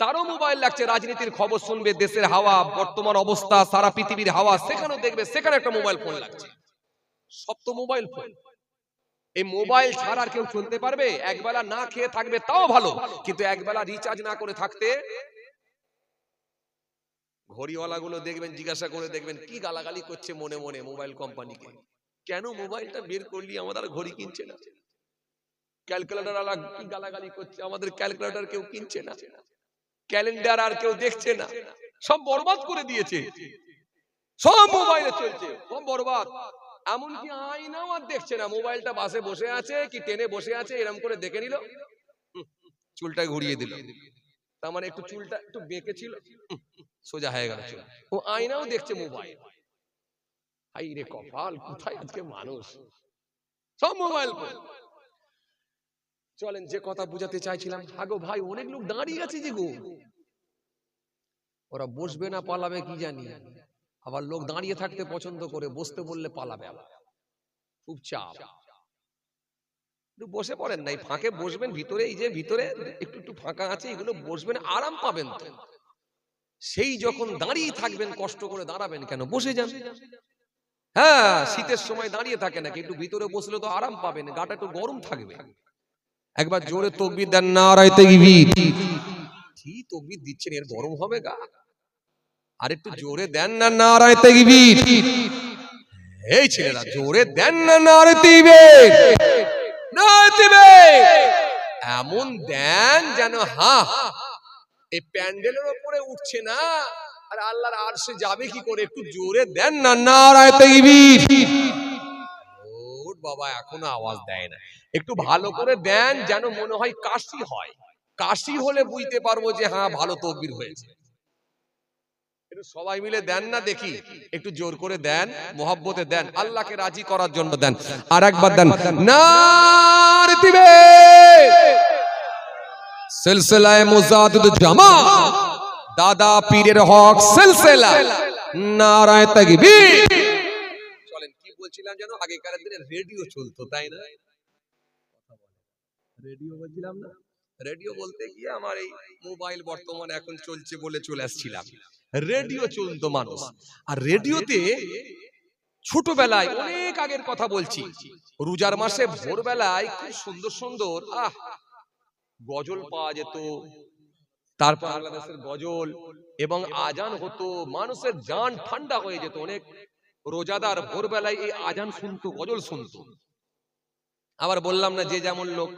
তারও মোবাইল লাগছে, রাজনীতির খবর শুনবে, দেশের হাওয়া, বর্তমান অবস্থা, সারা পৃথিবীর হাওয়া সেখানেও দেখবে, সেখানে একটা মোবাইল ফোন লাগছে। সব তো মোবাইল ফোন। এই মোবাইল ছাড়া আর কেউ চলতে পারবে? একবেলা না খেয়ে থাকবে তাও ভালো, কিন্তু একবেলা রিচার্জ না করে থাকতে, ঘড়িওয়ালা গুলো দেখবেন, জিজ্ঞাসা করে দেখবেন কি গালাগালি করছে মনে মনে মোবাইল কোম্পানিকে, কেন মোবাইলটা বের করলি, আমাদের ঘড়ি কিনছে না। ক্যালকুলেটর আলা কি গালাগালি করছে, আমাদের ক্যালকুলেটর কেউ কিনছে না, ক্যালেন্ডার আর কেউ দেখছে না, সব বরবাদ করে দিয়েছে, সব মোবাইলে চলছে, সব বরবাদ। এমনকি আয়নাও আর দেখছে না, মোবাইলটা বাসে বসে আছে কি ট্রেনে বসে আছে এরকম করে দেখে নিল, চুলটা ঘুরিয়ে দিল, তার মানে একটু চুলটা একটু বেঁকে ছিল, সোজা হয়ে গেল চুল। ও আয়নাও দেখছে মোবাইল। হাই রে কপাল, কোথায় আজকে মানুষ, সব মোবাইল। চলেন যে কথা বুঝাতে চাইছিলাম, আগো ভাই অনেক লোক দাঁড়িয়ে আছে যে গো, ওরা বসবে না পালাবে কি জানি, আবার লোক দাঁড়িয়ে থাকতে পছন্দ করে, বসতে বললে পালাবে, আবার খুব চাপ। বসে পড়েন নাই, ফাঁকে বসবেন, ভিতরে এই যে ভিতরে একটু একটু ফাঁকা আছে, এগুলো বসবেন, আরাম পাবেন তো। সেই যখন দাঁড়িয়ে থাকবেন, কষ্ট করে দাঁড়াবেন কেন, বসে যান। হ্যাঁ, শীতের সময় দাঁড়িয়ে থাকে নাকি, একটু ভিতরে বসলে তো আরাম পাবেন, গাটা একটু গরম থাকবে। একবার জোরে তাকবীর দেন, নারায়ে তাকবীর। কি তাকবীর দিচ্ছেন, এর গরম হবে গা, আর একটু জোরে দেন না, নারায়ে তাকবীর। এই ছেলেরা জোরে দেন না, নারায়ে তাকবীর, নারায়ে তাকবীর। এমন দেন যেন হ্যাঁ এই প্যান্ডেলের উপরে উঠছে না, আর আল্লাহর আরশে যাবে কি করে, একটু জোরে দেন না, নারায়ে তাকবীর। ওর বাবা এখনো আওয়াজ দেয় না, একটু ভালো করে দেন যেন মনে হয় কাশি হয়, কাশি হলে বুঝতে পারবো যে হ্যাঁ ভালো তাকবীর হয়েছে। একটু সবাই মিলে দেন না দেখি, একটু জোর করে দেন, মোহাব্বতে দেন, আল্লাহকে রাজি করার জন্য দেন। আর একবার দেন, নারে তাকবীর। সিলসিলায়ে মুজাদ্দিদ জামাত দাদা পীরের হক সিলসিলা, নারায়ে তাকবীর। চলেন কি বলছিলাম জানো, আগেকার দিনে রেডিও চলতো তাই না, রেডিও বলছিলাম না, রেডিও বলতে গিয়ে আমার এই মোবাইল বর্তমানে এখন চলছে বলে চলে আসছিলাম। রেডিও চলতো মানুষ, আর রেডিওতে ছোটবেলায় অনেক আগের কথা বলছি, রোজার মাসে ভোরবেলায় খুব সুন্দর সুন্দর গজল পাওয়া যেত, তারপর বাংলাদেশের গজল এবং আজান হতো, মানুষের জান ঠান্ডা হয়ে যেত। অনেক রোজাদার ভোরবেলায় এই আজান শুনতো, গজল শুনতো। আবার বললাম না যে যেমন লোক,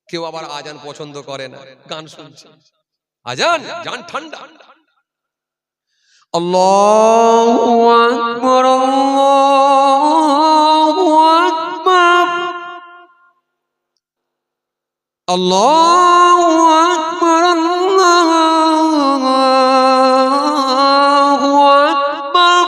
কেউ আবার আজান পছন্দ করে না, গান শুনছে, আজান জান ঠান্ডা। আল্লাহু আকবার, আল্লাহু আকবার, আল্লাহু আকবার, আল্লাহু আকবার।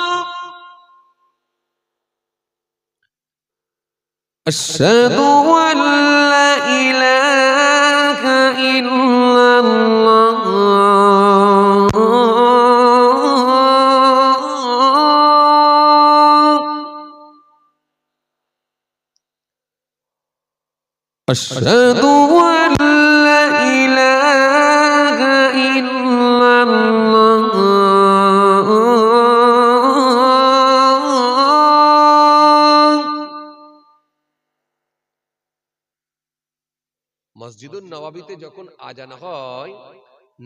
আশহাদু আল্লা ইলাহা ইল্লাল্লাহ, আশহাদু আল্লা ইলাহা ইল্লাল্লাহ। মসজিদুন নববীতে যখন আজান হয়,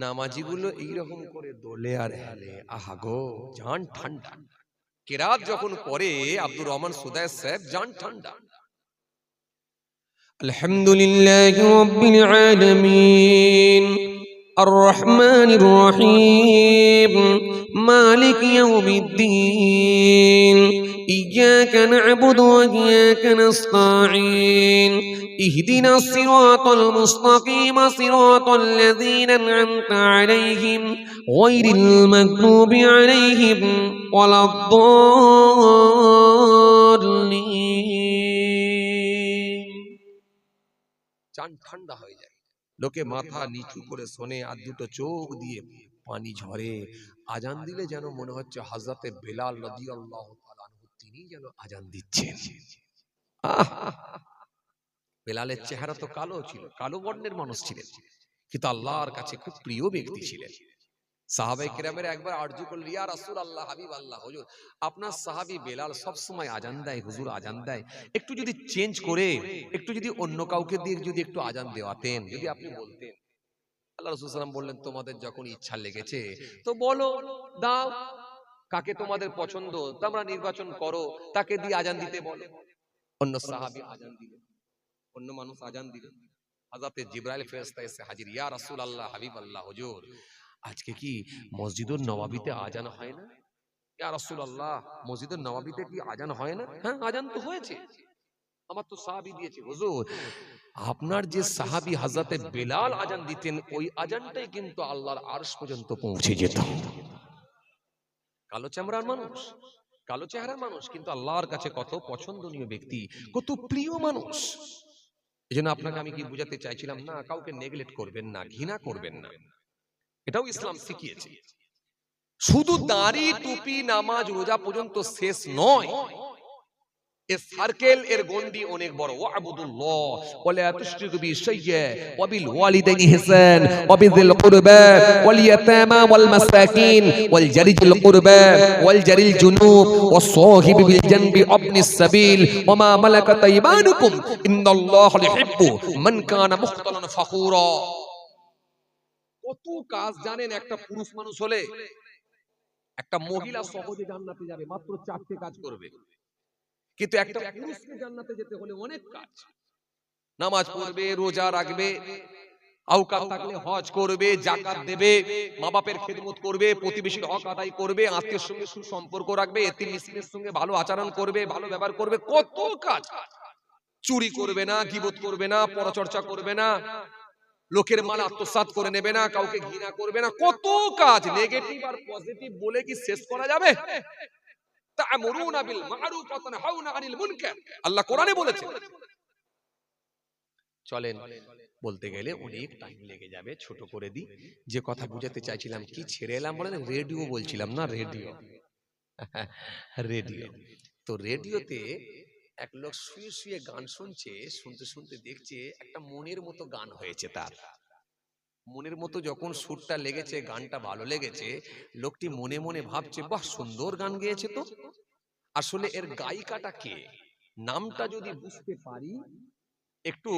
নামাজিগুলো এইরকম করে দোলে আর হেলে। আহা গো, জান ঠান্ডা। কেরাত যখন পড়ে আব্দুর রহমান সুদায় সাহেব, জান ঠান্ডা। আলহামদুলিল্লাহি রাব্বিল আলামিন আর রহমানির রহিম মালিক ইয়াউমিদ্দিন ইয়্যাকা না'বুদু ওয়া ইয়্যাকা নাস্তাঈন ইহদিনাস সিরাতাল মুস্তাকিম সিরাতাল লাযীনা আন'আমতা আলাইহিম গায়রিল মাগদুবি আলাইহিম ওয়ালাদ-দাল্লিন। চান ঠান্ডা হয়ে যায়, লোকে মাথা নিচু করে শোনে, আর দুটো চোখ দিয়ে পানি ঝরে। আজান দিলে যেন মনে হচ্ছে হযরতে বেলাল রাদিয়াল্লাহু তাআলা আনহু তিনি যেন আজান দিচ্ছেন। আহ! বেলালের চেহারা তো কালো ছিল, কালো বর্ণের মানুষ ছিলেন, কিন্তু আল্লাহর কাছে খুব প্রিয় ব্যক্তি ছিলেন। সাহাবায়ে কেরামের একবার আরজু করলেন, ইয়া রাসূলুল্লাহ, হাবিব আল্লাহ, হুজুর আপনার সাহাবী বেলাল সব সময় আজান দেয়, হুজুর আজান দেয়, একটু যদি চেঞ্জ করে, একটু যদি অন্য কাউকে দিয়ে যদি একটু আজান দেওয়াতেন, যদি আপনি বলতেন। আল্লাহ রাসূল সাল্লাল্লাহু আলাইহি ওয়াসাল্লাম বললেন, তোমাদের যখন ইচ্ছা লেগেছে তো বলো, দাও, কাকে তোমাদের পছন্দ তোমরা নির্বাচন করো, তাকে দিয়ে আজান দিতে বলো। অন্য সাহাবী আজান দিলেন, অন্য মানুষ আজান দিলেন। হযরতে জিবরাইল ফেরেশতা এসে হাজির, ইয়া রাসূলুল্লাহ, হাবিব আল্লাহ, হুজুর আজকে কি মসজিদুন নববীতে আজান হয় না? ইয়া রাসূলুল্লাহ, মসজিদুন নববীতে কি আজান হয় না? হ্যাঁ, আজান তো হয়েছে, আমার তো সাহাবী দিয়েছে। হুজুর আপনার যে সাহাবী হযরতে বেলাল আজান দিতেন, ওই আজানটাই কিন্তু আল্লাহর আরশ পর্যন্ত পৌঁছে যেত। কালো চামড়ার মানুষ, কালো চেহারার মানুষ, কিন্তু আল্লাহর কাছে কত পছন্দনীয় ব্যক্তি, কত প্রিয় মানুষ। এজন্য আপনাকে আমি কি বুঝাতে চাইছিলাম, না কাউকে নেগলেক্ট করবেন না, ঘৃণা করবেন না, এটাও ইসলাম শিখিয়েছে। শুধু দাড়ি টুপি নামাজ রোজা পর্যন্ত শেষ নয়, এর সার্কেল, এর গন্ডি অনেক বড়। ওয়াবুদুল্লাহ ওয়ালা তুশরিকু বিহি শাইয়্যা ওয়া বিল ওয়ালিদাইনি ইহসান ওয়া বিযিল কুরবা ওয়াল ইয়াতামা ওয়াল মাসাকিন ওয়াল জারিল কুরবা ওয়াল জারিল জুনুব ওয়াস সাহিবি বিল জানবি ওয়াবনিস সাবিল ওয়া মা মালাকাত আইমানুকুম ইন্নাল্লাহা ইউহিব্বু মান কানা মুখতালান ফাখুরা। কত কাজ জানেন একটা পুরুষ মানুষ হলে? একটা মহিলা সহজে জান্নাতে যাবে, মাত্র 4টে কাজ করবে, কিন্তু একটা পুরুষকে জান্নাতে যেতে হলে অনেক কাজ। নামাজ পড়বে, রোজা রাখবে, আওকাত থাকলে হজ করবে, যাকাত দেবে, মা বাপের খেদমত করবে, প্রতিবেশীর হক আদায় করবে, আত্মীয়ের সঙ্গে সুসম্পর্ক রাখবে, এতিম মিসকিনের সঙ্গে ভালো আচরণ করবে, ভালো ব্যবহার করবে, কত কাজ। চুরি করবে না, গীবত করবে না, পরচর্চা করবে না, লোকের মাল আত্মসাৎ করে নেবে না, কাউকে ঘৃণা করবে না, কত কাজ। নেগেটিভ আর পজিটিভ বলে কি শেষ করা যাবে? তা'মুরুনা বিল মা'রুফ ওয়া তানহাউনা আনিল মুনকার, আল্লাহ কোরআনে বলেছে। চলেন, বলতে গেলে অনেক টাইম লেগে যাবে, ছোট করে দিই। যে কথা বুঝাতে চাইছিলাম, কি ছেড়ে এলাম বলেন? রেডিও বলছিলাম না, রেডিও। রেডিও তো, রেডিওতে এক লোক শুয়ে শুয়ে গান শুনছে, শুনতে শুনতে দেখছে একটা মনের মতো গান হয়েছে তার। মনের মতো যখন সুরটা লেগেছে, গানটা ভালো লেগেছে, লোকটি মনে মনে ভাবছে, বাহ সুন্দর গান গেয়েছে তো। আসলে এর গায়িকাটা কে, নামটা যদি বুঝতে পারি একটু,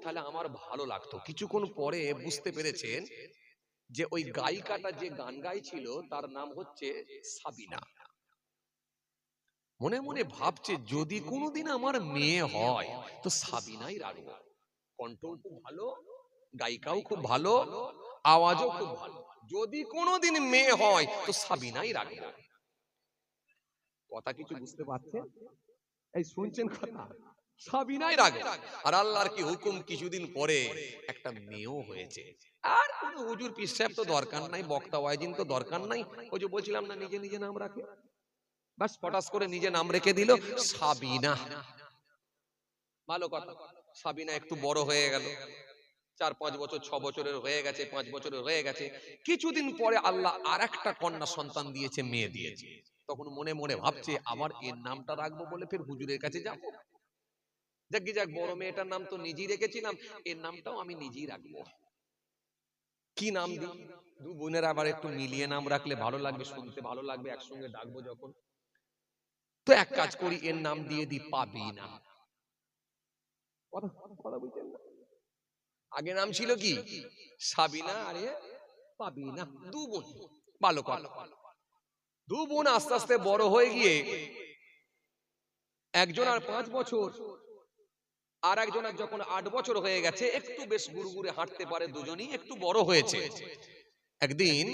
তাহলে আমার ভালো লাগতো। কিছুক্ষণ পরে বুঝতে পেরেছেন যে ওই গায়িকাটা যে গান গাইছিল তার নাম হচ্ছে সাবিনা। মনে মনে ভাবছে, যদি কোনোদিন আমার মেয়ে হয় তো সাবিনাই রাখবো। কণ্ঠও খুব ভালো, গায়িকাও খুব ভালো, আওয়াজও খুব ভালো। যদি কোনোদিন মেয়ে হয় তো সাবিনাই রাখবো। কথা কিছু বুঝতে পারছেন? এই শুনছেন কথা? সাবিনাই রাখবো। আর আল্লাহর কি হুকুম, কিছুদিন পরে একটা মেয়েও হয়েছে। আর কোন হুজুর পীর সাহেব তো দরকার নাই, বক্তা ওয়াইজিন তো দরকার নাই। ওই যে বলছিলাম না, নিজে নিজে নাম রাখে, বাস ফটাস করে নিজে নাম রেখে দিল সাবিনা। ভালো কথা। সাবিনা একটু বড় হয়ে গেল, 4-5 বছর, 6 বছরের হয়ে গেছে, 5 বছরের হয়ে গেছে। কিছুদিন পরে আল্লাহ আরেকটা কন্যা সন্তান দিয়েছে, মেয়ে দিয়েছে। তখন মনে মনে ভাবছে, আবার এর নামটা রাখবো বলে ফের হুজুরের কাছে যাবো। যাক বড় মেয়েটার নাম তো নিজেই রেখেছিলাম, এর নামটাও আমি নিজেই রাখবো। কি নাম দিই? দু বোনের আবার একটু মিলিয়ে নাম রাখলে ভালো লাগবে, শুনতে ভালো লাগবে, একসঙ্গে ডাকবো যখন। তো এক কাজ করি, এর নাম দিয়ে দিই পাবিনা। কথা বুঝছেন না? আগে নাম ছিল কি? সাবিনা আরে পাবিনা, দু বোন, ভালো কথা। দু বোন আস্তে আস্তে বড় হয়ে গিয়ে একজন আর 5 বছর, আর একজনের যখন 8 বছর হয়ে গেছে, একটু বেশ গুড়গুড়ে হাঁটতে পারে, দুজনই একটু বড় হয়েছে। একদিন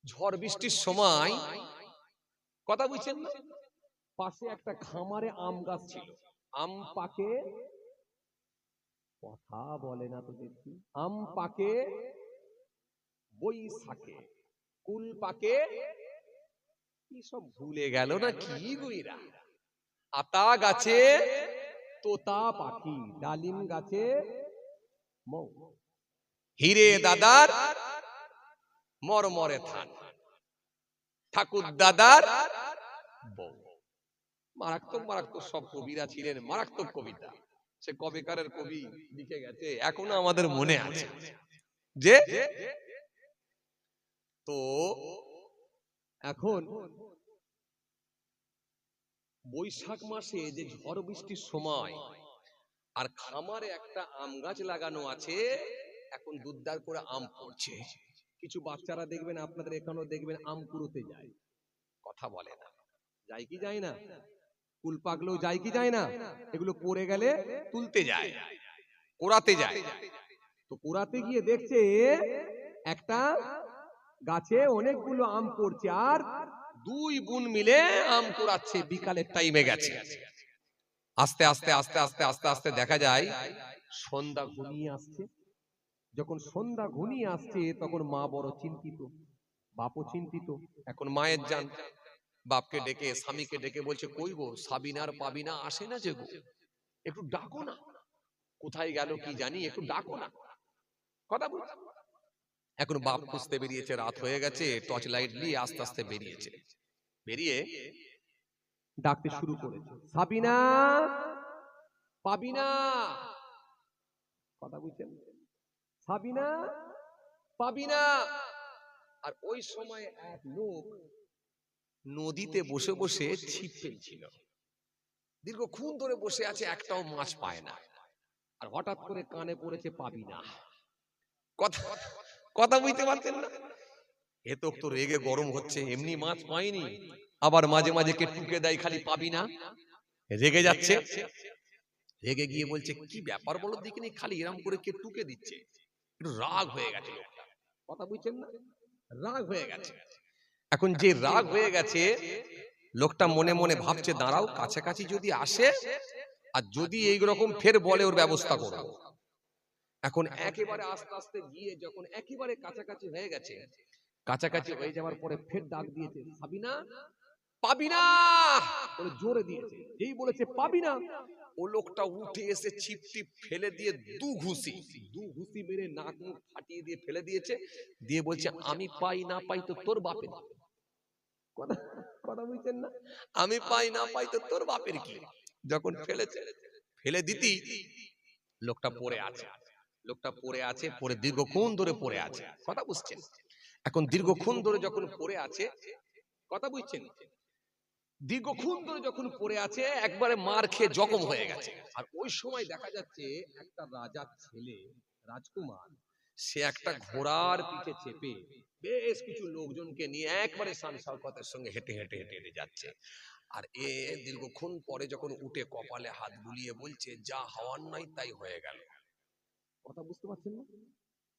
ঝড় বৃষ্টির সময়, কথা বুঝছেন না, পাশে একটা খামারে আম গাছ ছিল। আম পাকে, কথা বলে না তো দেখি, আম পাকে বৈশাখে, কুল পাকে, কি সব ভুলে গেল না কি গইরা। আতা গাছে তোতা পাখি, ডালিম গাছে মৌ, হিরে দাদার মরমরে থান, ঠাকুর দাদার বউ। মারাত্মক মারাত্মক সব কবিরা ছিলেন, মারাত্মক কবিতা। সে কবেকারের কবি লিখে গেছে, এখনো আমাদের মনে আছে। যে তো এখন বৈশাখ মাসে যে ঝড় বৃষ্টির সময়, আর খামারে একটা আম গাছ লাগানো আছে, এখন দুধদার করে আম পড়ছে। কিছু বাচ্চারা দেখবেন, আপনাদের এখানেও দেখবেন, আম কুড়োতে যায়, কথা বলে না, যায় কি যায় না? কুল পাকলেও যায় কি যায় না? এগুলো পড়ে গেলে তুলতে যায়, কোড়াতে যায়। তো কোড়াতে গিয়ে দেখছে একটা গাছে অনেকগুলো আম পড়ছে, আর দুই বোন মিলে আম কুড়াচ্ছে। বিকালের টাইমে গেছে। আস্তে আস্তে আস্তে আস্তে আস্তে আস্তে দেখা যায় সন্ধ্যা ঘনিয়ে আসছে। যখন সন্ধ্যা ঘনিয়ে আসছে, তখন মা বড় চিন্তিত, বাপও চিন্তিত। এখন মায়ের জান, বাপকে ডেকে, স্বামীকে ডেকে বলছে, কই গো, সাবিনার পাবিনা আসে না যে গো, একটু ডাকো না, কোথায় গেল কি জানি, একটু ডাকো না, কথা বল। এখন বাপ খুঁজতে বেরিয়েছে, রাত হয়ে গেছে, টর্চ লাইট নিয়ে আস্তে আস্তে বেরিয়েছে। বেরিয়ে ডাকতে শুরু করেছে, সাবিনা পাবিনা, কথা বুঝছেন, সাবিনা পাবিনা। আর ওই সময় এক লোক নদীতে বসে বসে ছিপ ফেলছিল, দীর্ঘক্ষণ ধরে বসে আছে, একটাও মাছ পায় না। আর হঠাৎ করে কানে পড়েছে পাবিনা, কথা কথা বুঝতে পারছেন না? এ তো রেগে গরম হচ্ছে, এমনি মাছ পায়নি, আবার মাঝে মাঝে কে টুকে দেয়, খালি পাবিনা, রেগে যাচ্ছে। রেগে গিয়ে বলছে, কি ব্যাপার বলো দেখিনি, খালি এরম করে কে টুকে দিচ্ছে। একটু রাগ হয়ে গেছে লোকটা, কথা বুঝছেন না, রাগ হয়ে গেছে। এখন যে রাগ হয়ে গেছে, লোকটা মনে মনে ভাবছে, দাঁড়াও, কাছাকাছি যদি আসে, আর যদি এইরকম ফের বলে, ওর ব্যবস্থা করবো। এখন একেবারে আস্তে আস্তে গিয়ে যখন একেবারে কাছাকাছি হয়ে গেছে, কাছাকাছি হয়ে যাওয়ার পরে ফের ডাক দিয়েছে, সাবিনা পাবিনা বলে জোরে দিয়েছে। যেই বলেছে পাবিনা, ও লোকটা উঠে এসে ছিপ টিপ ফেলে দিয়ে দু ঘুষি মেরে নাক মুখ ফাটিয়ে দিয়ে ফেলে দিয়েছে। দিয়ে বলছে, আমি পাই না পাই তো তোর বাপের, কথা কথা বুঝছেন না, আমি পাই না পাই তো তোর বাপের কি। যখন ফেলেছে, ফেলে দিতি, লোকটা পড়ে আছে, লোকটা পড়ে আছে, পড়ে দীর্ঘক্ষণ ধরে পড়ে আছে, কথা বুঝছেন। এখন দীর্ঘক্ষণ ধরে যখন পড়ে আছে, কথা বুঝছেন, দীর্ঘক্ষণ ধরে যখন পড়ে আছে, একবারে মার খেয়ে জখম হয়ে গেছে। আর ওই সময় দেখা যাচ্ছে একটা রাজার ছেলে, রাজকুমার, সে একটা ঘোড়ার পিঠে চেপে বেশ কিছু লোকজনকে নিয়ে একবারে শান শওকতের সঙ্গে হেঁটে হেঁটে হেঁটে হেঁটে যাচ্ছে। আর এ দীর্ঘক্ষণ পরে যখন উঠে কপালে হাত বুলিয়ে বলছে, যা হওয়ার নাই তাই হয়ে গেল, কথা বুঝতে পারছেন না,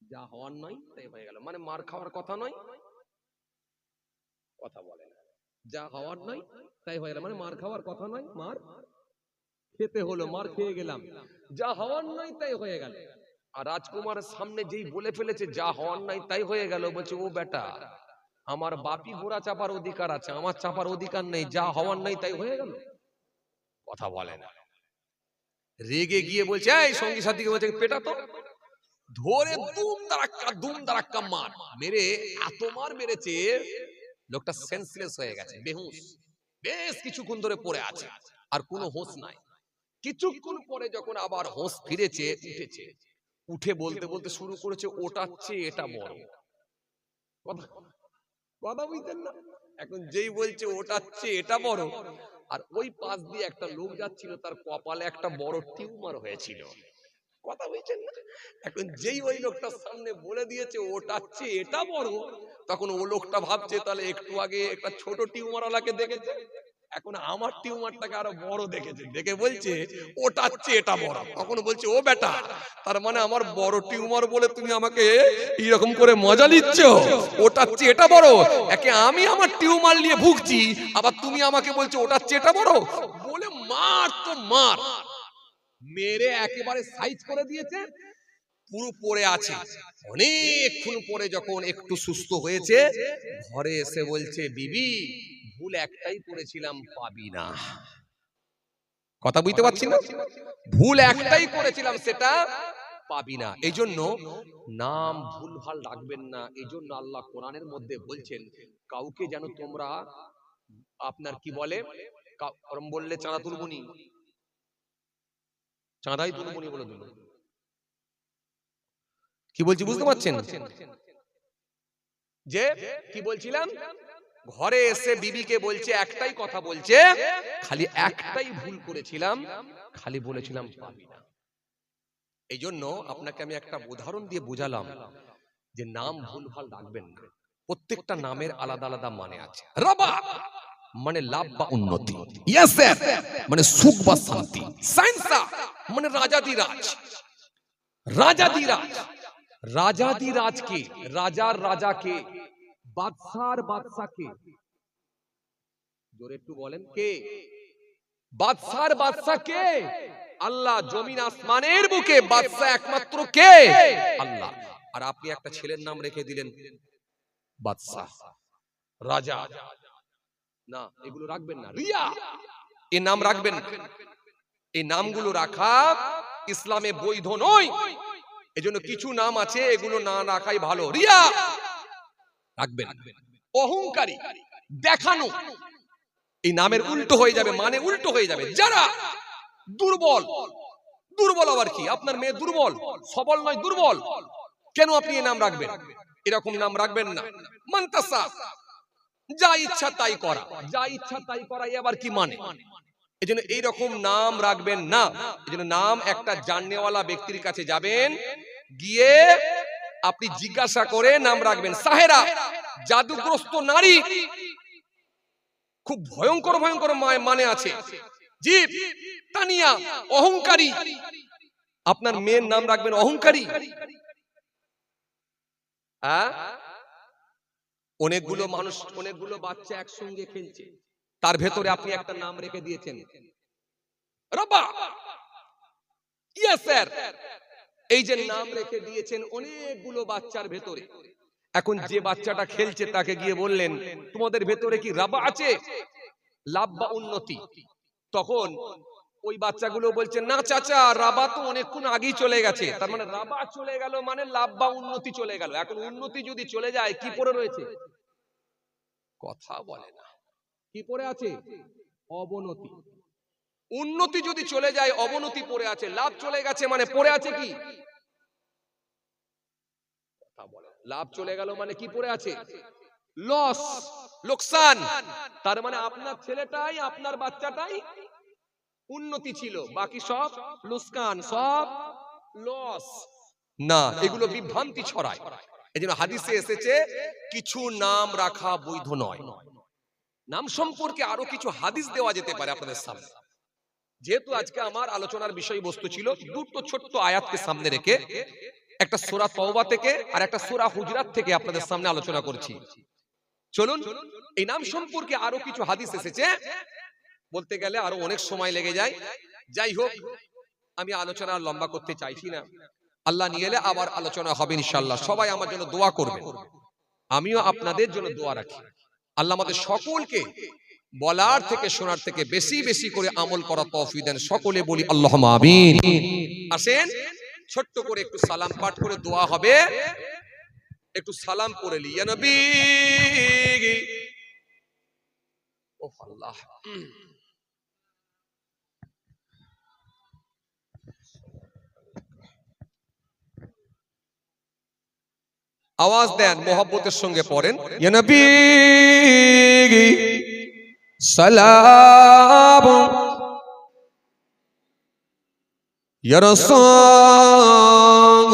যা হওয়ার নয় তাই হয়ে গেল, মানে মার খাওয়ার কথা নয়, কথা বলে না, যা হওয়ার নয় তাই হয়ে গেল, মানে মার খাওয়ার কথা নয়, মার খেতে হলো, মার খেয়ে গেলাম, যা হওয়ার নয় তাই হয়ে গেল। আর রাজকুমারের সামনে যেই বলে ফেলেছে যা হওয়ার নাই তাই হয়ে গেল, বলছে, ও বেটা, আমার বাপি ঘোড়া চাপার অধিকার আছে, আমার চাপার অধিকার নেই, যা হওয়ার নাই তাই হয়ে গেল, কথা বলে না। রেগে গিয়ে বলছে, এই সঙ্গী সাথীকে বলছে, পেটা তো, ধরে দুম দারাক্কা মার মেরে, এত মার মেরেছে, লোকটা সেন্সলেস হয়ে গেছে, বেহুশ, বেশ কিছুক্ষণ ধরে পড়ে আছে, আর কোনো হোশ নাই। কিছুক্ষণ পরে যখন আবার হোশ ফিরেছে, উঠেছে, উঠে বলতে বলতে শুরু করেছে, ওটার চেয়ে এটা বড়, কথা বুঝতেন না। এখন যেই বলছে ওটার চেয়ে এটা বড়, আর ওই পাশ দিয়ে একটা লোক যাচ্ছিল, তার কপালে একটা বড় টিউমার হয়েছিল, কথা বলছেন না? এখন যেই ওই লোকটার সামনে বলে দিয়েছে ওটার চেয়ে এটা বড়, তখন ও লোকটা ভাবছে তাহলে একটু আগে একটা ছোট টিউমারওয়ালাকে দেখেছে, এখন আমার টিউমারটাকে আরো বড় দেখেছে, দেখে বলছে ওটার চেয়ে এটা বড়। তখন বলছে ও বেটা, তার মানে আমার বড় টিউমার বলে তুমি আমাকে এইরকম করে মজা নিচ্ছ? ওটার চেয়ে এটা বড়? একে আমি আমার টিউমার নিয়ে ভুগছি, আবার তুমি আমাকে বলছো ওটার চেয়ে এটা বড়? বলে মার তো মার, মেরে একেবারে সাইজ করে দিয়েছে, পুরো পড়ে আছে। অনেকক্ষণ পরে যখন একটু সুস্থ হয়েছে, ঘরে এসে বলছে বিবি ভুল একটাই করেছিলাম, পাবি না। কথা বুঝতে পারছি না? ভুল একটাই করেছিলাম, সেটা পাবি না। এই জন্য নাম ভুলভাল রাখবেন না। এই জন্য আল্লাহ কোরআনের মধ্যে বলছেন কাউকে যেন তোমরা আপনার কি বলে বললে চাঁদা তুলবনি, চাঁদাই তুলবনি বলে দিল। কি বলছি বুঝতে পারছেন? যে কি বলছিলাম, ঘরে এসে বিবিকে বলছে একটাই কথা বলছে, খালি একটাই ভুল করেছিলাম, খালি বলেছিলাম পাবি না। এই জন্য আপনাকে আমি একটা উদাহরণ দিয়ে বোঝালাম যে নাম ভুলভাল রাখবেন না। প্রত্যেকটা নামের আলাদা আলাদা মানে আছে। রাবা মানে লাভ বা উন্নতি, ইয়াসের মানে সুখ বা শান্তি, সাইনসা মানে রাজাদিরাজ। রাজাদিরাজ, রাজাদিরাজ কে? রাজার রাজা কে? বাদশার বাদশা কে? জোরে একটু বলেন কে? বাদশার বাদশা কে? আল্লাহ। জমিন আসমানের বুকে বাদশা একমাত্র কে? আল্লাহ। আর আপনি একটা ছেলের নাম রেখে দিলেন বাদশা, রাজা। না, এগুলো রাখবেন না। রিয়া, এই নাম রাখবেন না। এই নামগুলো রাখা ইসলামে বৈধ নয়। এজন্য কিছু নাম আছে এগুলো না রাখাই ভালো। রিয়া রাখবেন, অহংকারী, দেখানো, এই নামের উল্টো হয়ে যাবে, মানে উল্টো হয়ে যাবে। যারা দুর্বল, দুর্বল আবার কি? আপনার মেয়ে দুর্বল, সবল নয়, দুর্বল, কেন আপনি এই নাম রাখবেন? এরকম নাম রাখবেন না। মানতাসা, যা ইচ্ছা তাই করা, যা ইচ্ছা তাই করা, আবার কি মানে? এজন্য এইরকম নাম রাখবেন না। এজন্য নাম একটা জাননেওয়ালা ব্যক্তির কাছে যাবেন, গিয়ে আপনি জিজ্ঞাসা করে নাম রাখবেন। সাহেরা, জাদুগ্রস্ত নারী, খুব ভয়ঙ্কর ভয়ঙ্কর মানে আছে। জীব, তানিয়া, অহংকারী, আপনার মেয়ের নাম রাখবেন অহংকারী। অনেকগুলো মানুষ, অনেকগুলো বাচ্চা একসঙ্গে খেলছে, তার ভেতরে আপনি একটা নাম রেখে দিয়েছেন রবা। ইয়াসের, এই যে নাম রেখে দিয়েছেন অনেকগুলো বাচ্চার ভেতরে, এখন যে বাচ্চাটা খেলছে তাকে গিয়ে বললেন তোমাদের ভেতরে কি রাবা আছে, লাভ বা উন্নতি? তখন ওই বাচ্চাগুলো বলছে না চাচা, রাবা তো অনেকক্ষণ আগেই চলে গেছে। তার মানে রাবা চলে গেল মানে লাভ বা উন্নতি চলে গেল। এখন উন্নতি যদি চলে যায়, কি পড়ে রয়েছে? কথা বলে না, কি পড়ে আছে? অবনতি। উন্নতি যদি চলে যায়, অবনতি পড়ে আছে। লাভ চলে গেছে মানে পড়ে আছে কি? কথা বলে। লাভ চলে গেল মানে কি পড়ে আছে? লস, লোকসান। তার মানে আপনার ছেলেটাই, আপনার বাচ্চাটাই উন্নতি ছিল, বাকি সব লোকসান, সব লস। না, এগুলো বিভ্রান্তি ছড়ায়। এজন্য হাদিসে এসেছে কিছু নাম রাখা বৈধ নয়। নাম সম্পর্কে আরো কিছু হাদিস দেওয়া যেতে পারে আপনাদের সামনে। যেহেতু আজকে আমার আলোচনার বিষয়বস্তু ছিল দুটো ছোট্ট আয়াতকে সামনে রেখে, একটা সূরা তওবা থেকে আর একটা সূরা হুজরাত থেকে আপনাদের সামনে আলোচনা করছি। চলুন, এই নাম সম্পর্কে আরো কিছু হাদিস এসেছে, বলতে গেলে আরো অনেক সময় লেগে যায়। যাই হোক, আমি আলোচনা লম্বা করতে চাইছি না। আল্লাহ নিয়ে এলে আবার আলোচনা হবে ইনশাআল্লাহ। সবাই আমার জন্য দোয়া করবেন, আমিও আপনাদের জন্য দোয়া রাখি। আল্লাহ আমাদের সকলকে বলার থেকে শোনার থেকে বেশি বেশি করে আমল করা তৌফিক দেন। সকলে বলি আল্লাহুম্মা আমিন। আসেন ছোট্ট করে একটু সালাম পাঠ করে দোয়া হবে। একটু সালাম পড়ে লি, ইয়া নবী। ও আল্লাহ, আওয়াজ দেন, মোহাব্বতের সঙ্গে পড়েন, ইয়া নবী সালাম ইয়া রাসূল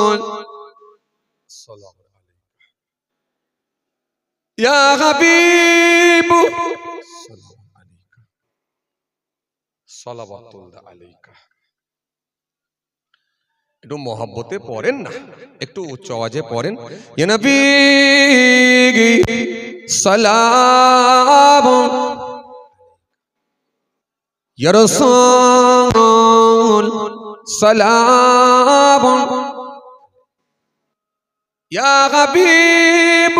ইয়া হাবিব সালাওয়াতুল্লাহ আলাইকা। একটু মহব্বতে পড়েন না, একটু উচ্চ আওয়াজে পড়েন। ইয়া নবী সালাম, ইয়া রাসূল সালাম, ইয়া হাবিব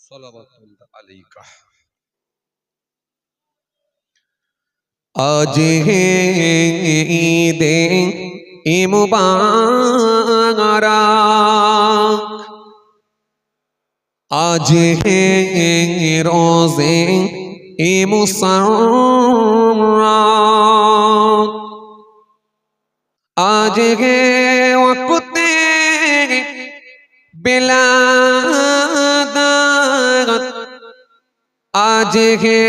সালাওয়াতুল্লাহ আলাইকা। आज है ईद ए मुबारक, आज है रोज़े ए मुसर्रत, आज है वक़्त बिलादत, आज है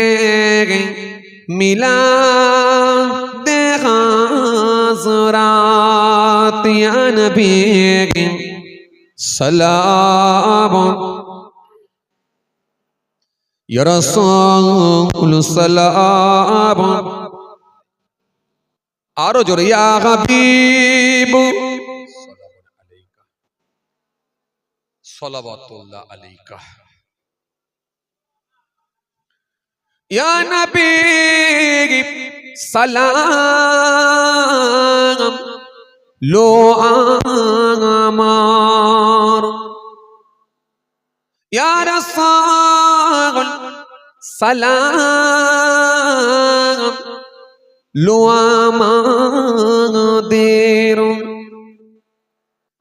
मिलाद हज़रात, या नबी सलाम, या रसूल सलाम। आरो जोरे या हबीब सलावतुल्लाह अलैका। या नबी सलाम लो आमार, या रसूल सलाम लो आमादेर,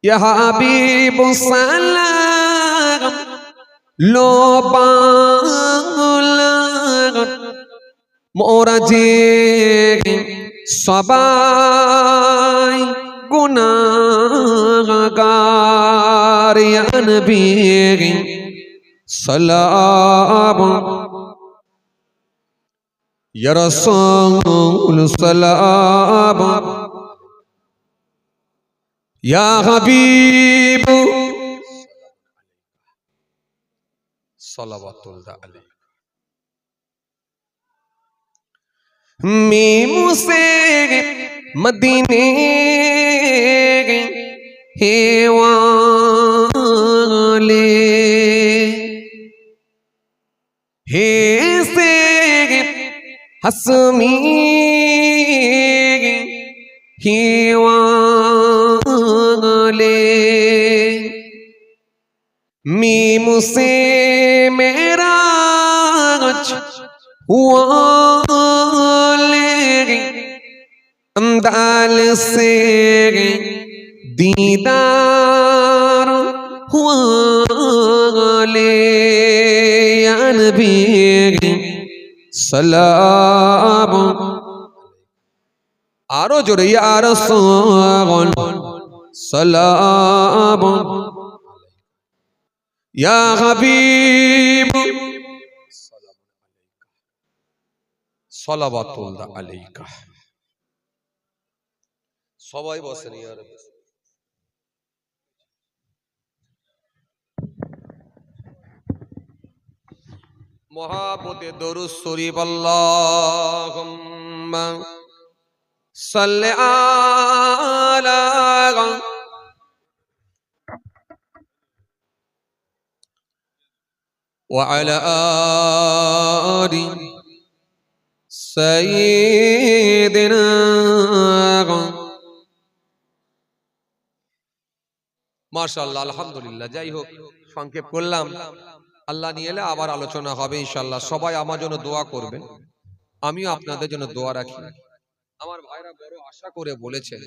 या हबीब सलाम लो बांगला मोरा जे सबाई गुनाहगार, या नबी सलाम, या रसूल सलाम, या हबीब सलावतुल्लाह अलैका। मीमू से मदीने हे वाले, हे से हसमी हे वाले, मीमू से मेरा वाले, अंदाल से दीदार वाले, या नबी सलाम। आरो जोरे या रसूल सलाम, या हबीब सलावतुल्लाह अलैका। সবাই বসেন ইয়ার মহাপতে দরুদ শরীফ আল্লাহুম্মা সাল্লি আলা ওয়া আলা আলি সাইয়্যিদিনা। মাশাআল্লাহ, আলহামদুলিল্লাহ। যাই হোক, সংক্ষেপ করলাম, আল্লাহ নিয়ে এলে আবার আলোচনা হবে ইনশাআল্লাহ। সবাই আমার জন্য দোয়া করবেন, আমিও আপনাদের জন্য দোয়া রাখি। আমার ভাইরা বড় আশা করে বলেছেন